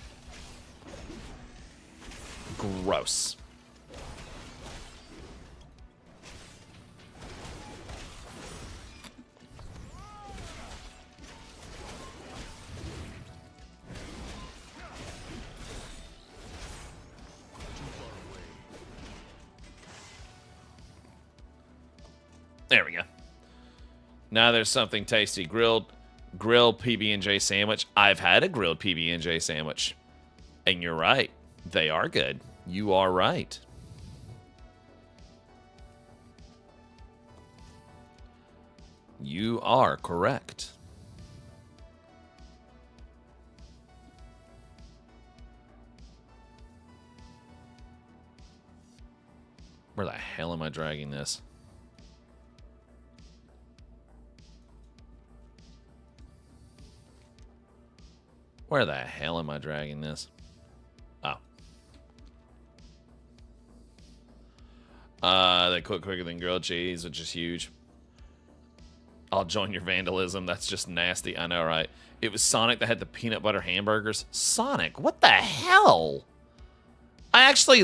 Gross. There we go. Now there's something tasty. Grilled PB&J sandwich. I've had a grilled PB&J sandwich. And you're right. They are good. You are right. You are correct. Where the hell am I dragging this? Where the hell am I dragging this? Oh. they cook quicker than grilled cheese, which is huge. I'll join your vandalism. That's just nasty. I know, right? It was Sonic that had the peanut butter hamburgers. Sonic? What the hell? I actually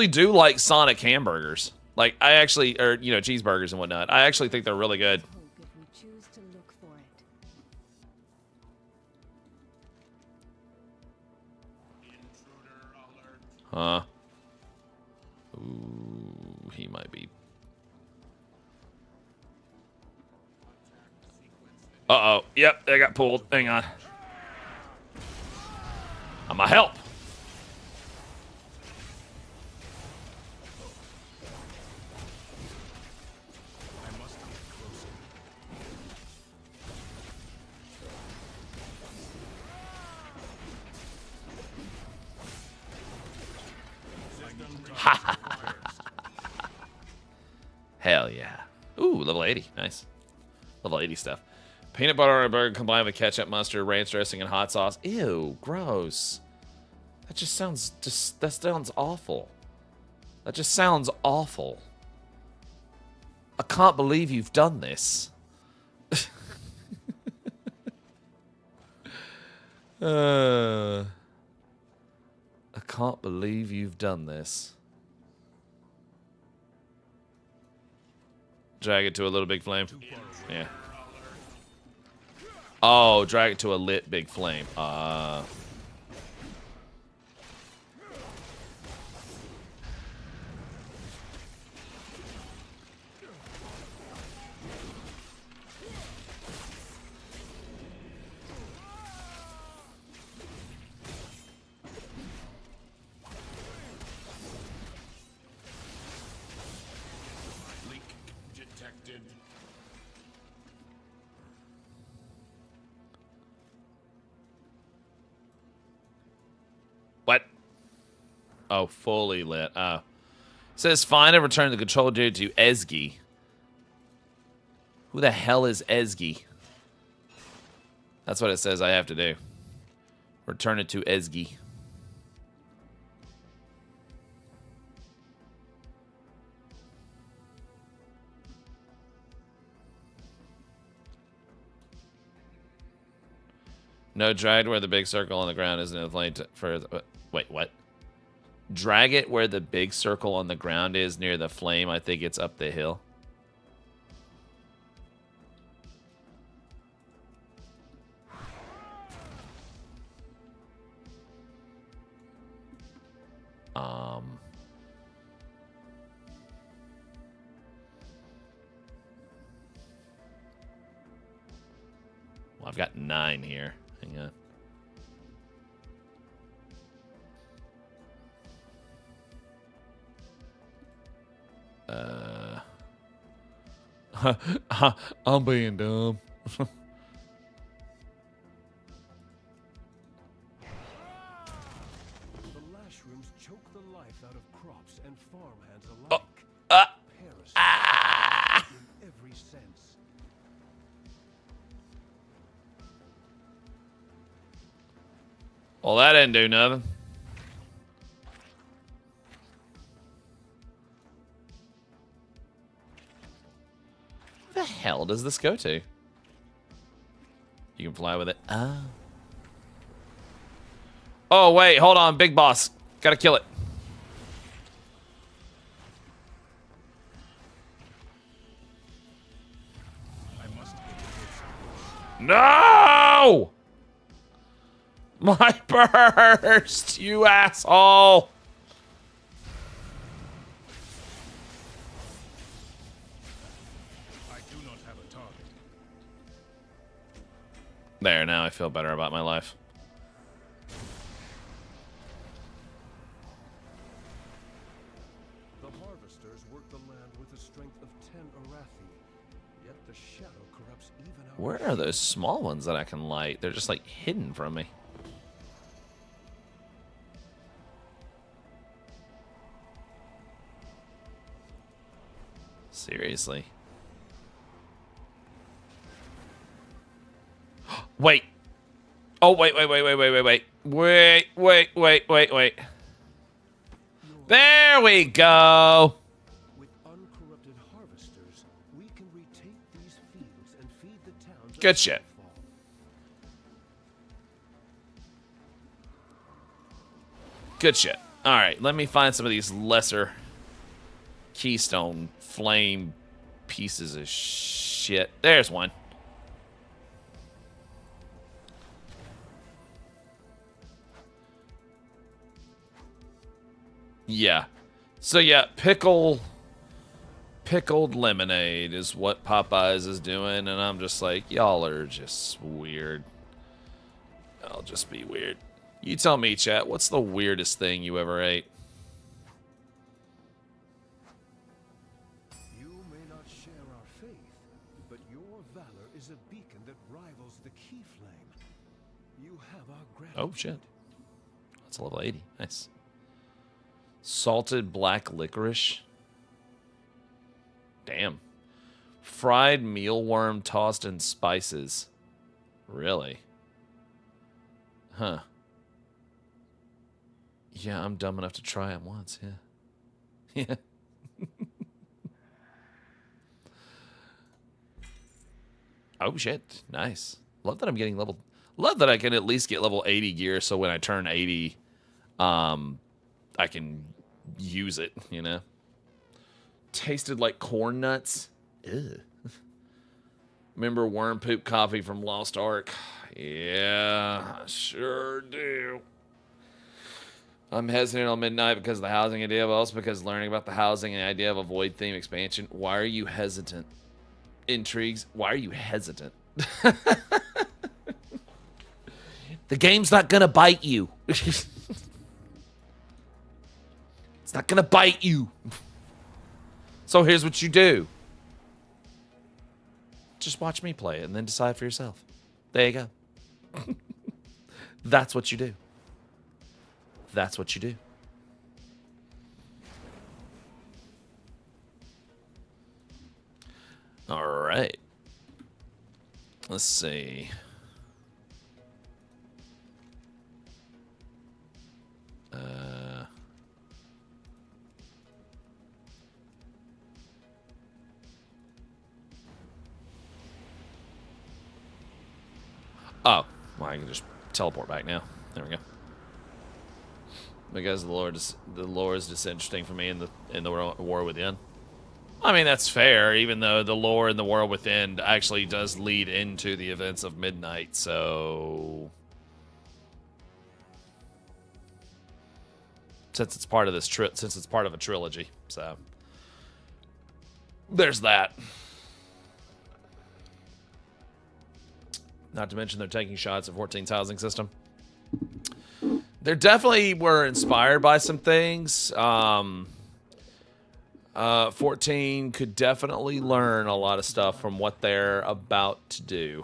do like Sonic hamburgers. Like, or, you know, cheeseburgers and whatnot. I actually think they're really good. If we choose to look for it. Huh? Ooh, he might be. Uh-oh. Yep, they got pulled. Hang on. I'ma help. Hell yeah. Ooh, level 80. Nice. Level 80 stuff. Peanut butter on a burger combined with ketchup, mustard, ranch dressing, and hot sauce. Ew, gross. That sounds awful. That just sounds awful. I can't believe you've done this. I can't believe you've done this. Drag it to a little big flame. Yeah. Oh, drag it to a lit big flame. What? Oh, fully lit. Oh. Says find and return the control dude to Ezgi. Who the hell is Ezgi? That's what it says I have to do. Return it to Ezgi. No, dragged where the big circle on the ground isn't in the flame wait, what? Drag it where the big circle on the ground is near the flame. I think it's up the hill. Well, I've got 9 here. Hang on. I'm being dumb. The Lashrooms choke the life out of crops and farmhands alike. Parasites in every sense. Well, that didn't do nothing. Where the hell does this go to? You can fly with it. Oh. Oh, wait. Hold on. Big boss. Gotta kill it. No! My burst, you asshole! I do not have a target. There, now I feel better about my life. The harvesters work the land with the strength of 10 Arathi. Yet the shadow corrupts even our Where are those small ones that I can light? They're just like hidden from me. Seriously. Wait. Oh, wait. Wait. There we go. Good shit. Good shit. All right, let me find some of these lesser keystone flame pieces of shit. There's one. Yeah. So yeah, pickled lemonade is what Popeyes is doing, and I'm just like, y'all are just weird. I'll just be weird. You tell me, chat, what's the weirdest thing you ever ate? You may not share our faith, but your valor is a beacon that rivals the key flame. You have our gratitude. Oh, shit. That's a level 80. Nice. Salted black licorice. Damn. Fried mealworm tossed in spices. Really? Huh. Yeah, I'm dumb enough to try it once, yeah. Yeah. Oh, shit. Nice. Love that I'm getting level... Love that I can at least get level 80 gear, so when I turn 80, I can use it, you know? Tasted like corn nuts. Ew. Remember worm poop coffee from Lost Ark? Yeah, I sure do. I'm hesitant on Midnight because of the housing idea, but also because learning about the housing and the idea of a void theme expansion. Why are you hesitant? Intrigues. Why are you hesitant? The game's not gonna bite you. It's not gonna bite you. So here's what you do. Just watch me play it and then decide for yourself. There you go. That's what you do. That's what you do. All right. Let's see. Oh, well, I can just teleport back now. There we go. Because the lore is just interesting for me in the War Within. I mean, that's fair, even though the lore in the War Within actually does lead into the events of Midnight. So, since it's part of this since it's part of a trilogy, so there's that. Not to mention they're taking shots at 14's housing system. They definitely were inspired by some things. 14 could definitely learn a lot of stuff from what they're about to do.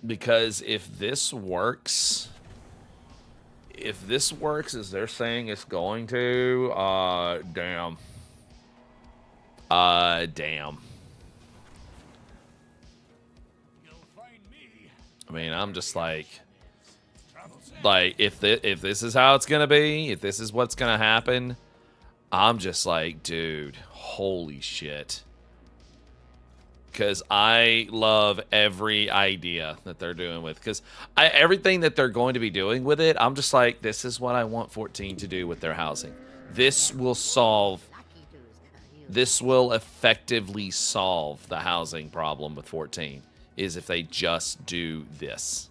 Because if this works as they're saying it's going to, damn. Damn. I mean, I'm just like if this is how it's gonna be, if this is what's gonna happen, I'm just like, dude, holy shit. Because I love every idea that they're doing with, because everything that they're going to be doing with it, I'm just like, this is what I want 14 to do with their housing. This will effectively solve the housing problem with 14. Is if they just do this.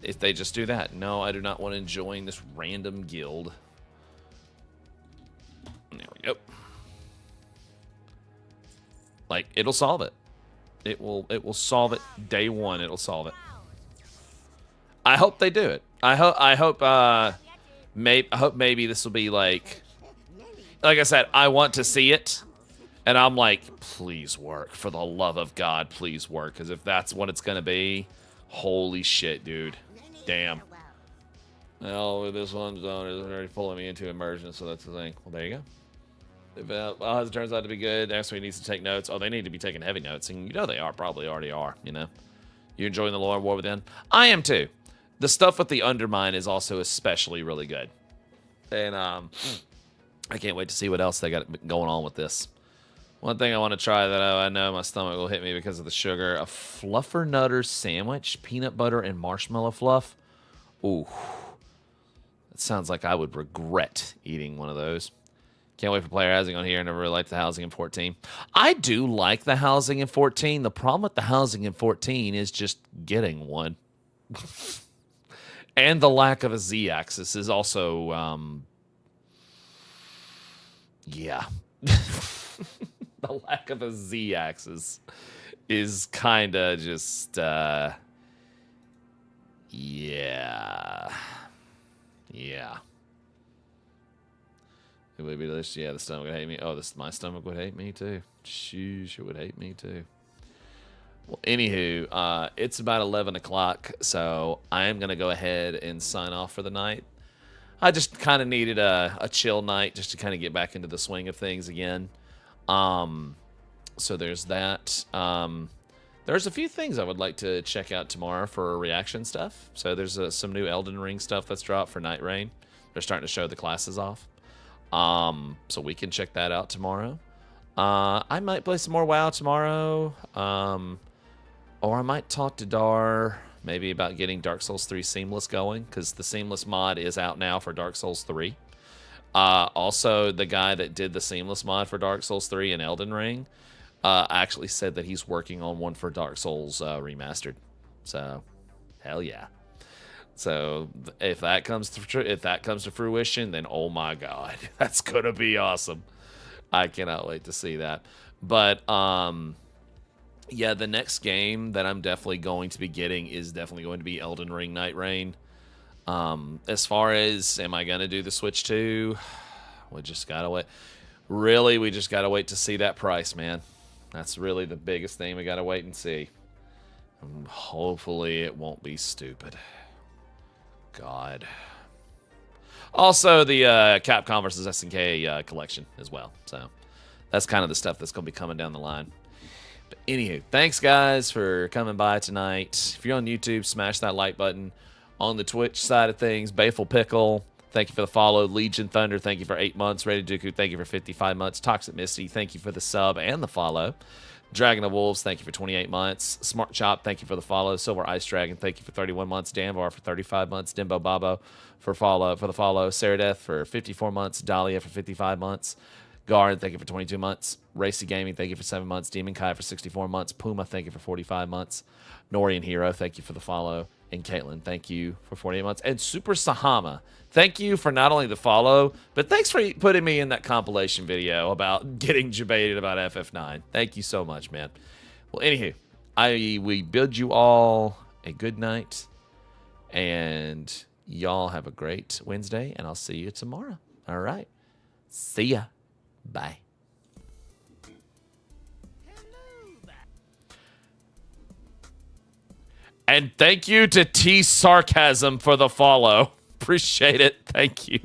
If they just do that. No, I do not want to join this random guild. There we go. Like, it'll solve it. It will solve it day one. It'll solve it. I hope they do it. I hope maybe this will be like I said, I want to see it. And I'm like, please work. For the love of God, please work. Because if that's what it's going to be, holy shit, dude. Damn. Well, this one's done. It's already pulling me into immersion, so that's the thing. Well, there you go. If it turns out to be good, actually needs to take notes. Oh, they need to be taking heavy notes. And you know they probably already are, you know. You enjoying the lore of War Within? I am too. The stuff with the Undermine is also especially really good. And I can't wait to see what else they got going on with this. One thing I want to try that I know my stomach will hit me because of the sugar. A Fluffernutter sandwich, peanut butter and marshmallow fluff. Ooh. That sounds like I would regret eating one of those. Can't wait for player housing on here. I never really liked the housing in 14. I do like the housing in 14. The problem with the housing in 14 is just getting one. And the lack of a Z-axis is also, yeah. The lack of a Z-axis is kind of just, yeah. Yeah. It would be delicious. Yeah, the stomach would hate me. Oh, my stomach would hate me too. Sheesh, it would hate me too. Well, anywho, it's about 11 o'clock, so I am going to go ahead and sign off for the night. I just kind of needed a chill night just to kind of get back into the swing of things again. So there's that. There's a few things I would like to check out tomorrow for reaction stuff. So there's some new Elden Ring stuff that's dropped for Night Rain. They're starting to show the classes off. So we can check that out tomorrow. I might play some more WoW tomorrow. Or I might talk to Dar maybe about getting Dark Souls 3 Seamless going, because the Seamless mod is out now for Dark Souls 3. Also, the guy that did the Seamless mod for Dark Souls 3 and Elden Ring actually said that he's working on one for Dark Souls Remastered. So, hell yeah. So if that comes to fruition, then oh my god, that's gonna be awesome. I cannot wait to see that. But yeah, the next game that I'm definitely going to be getting is definitely going to be Elden Ring Night Rain. As far as am I gonna do the Switch 2, we just gotta wait. Really, we just gotta wait to see that price, man. That's really the biggest thing. We gotta wait and see. And hopefully it won't be stupid. God. Also, the Capcom vs. SNK collection as well. So that's kind of the stuff that's going to be coming down the line. But anywho, thanks guys for coming by tonight. If you're on YouTube, smash that like button. On the Twitch side of things, Bayful Pickle, thank you for the follow. Legion Thunder, thank you for 8 months. Ready Dooku, thank you for 55 months. Toxic Misty, thank you for the sub and the follow. Dragon of Wolves, thank you for 28 months. Smart Chop, thank you for the follow. Silver Ice Dragon, thank you for 31 months. Danvar for 35 months. Dimbo Babo for the follow. Saradeth for 54 months. Dahlia for 55 months. Garn, thank you for 22 months. Racy Gaming, thank you for 7 months. Demon Kai for 64 months. Puma, thank you for 45 months. Norian Hero, thank you for the follow. And Caitlin, thank you for 48 months. And Super Sahama, thank you for not only the follow, but thanks for putting me in that compilation video about getting debated about FF9. Thank you so much, man. Well, anywho, we bid you all a good night. And y'all have a great Wednesday, and I'll see you tomorrow. All right. See ya. Bye. And thank you to T Sarcasm for the follow. Appreciate it. Thank you.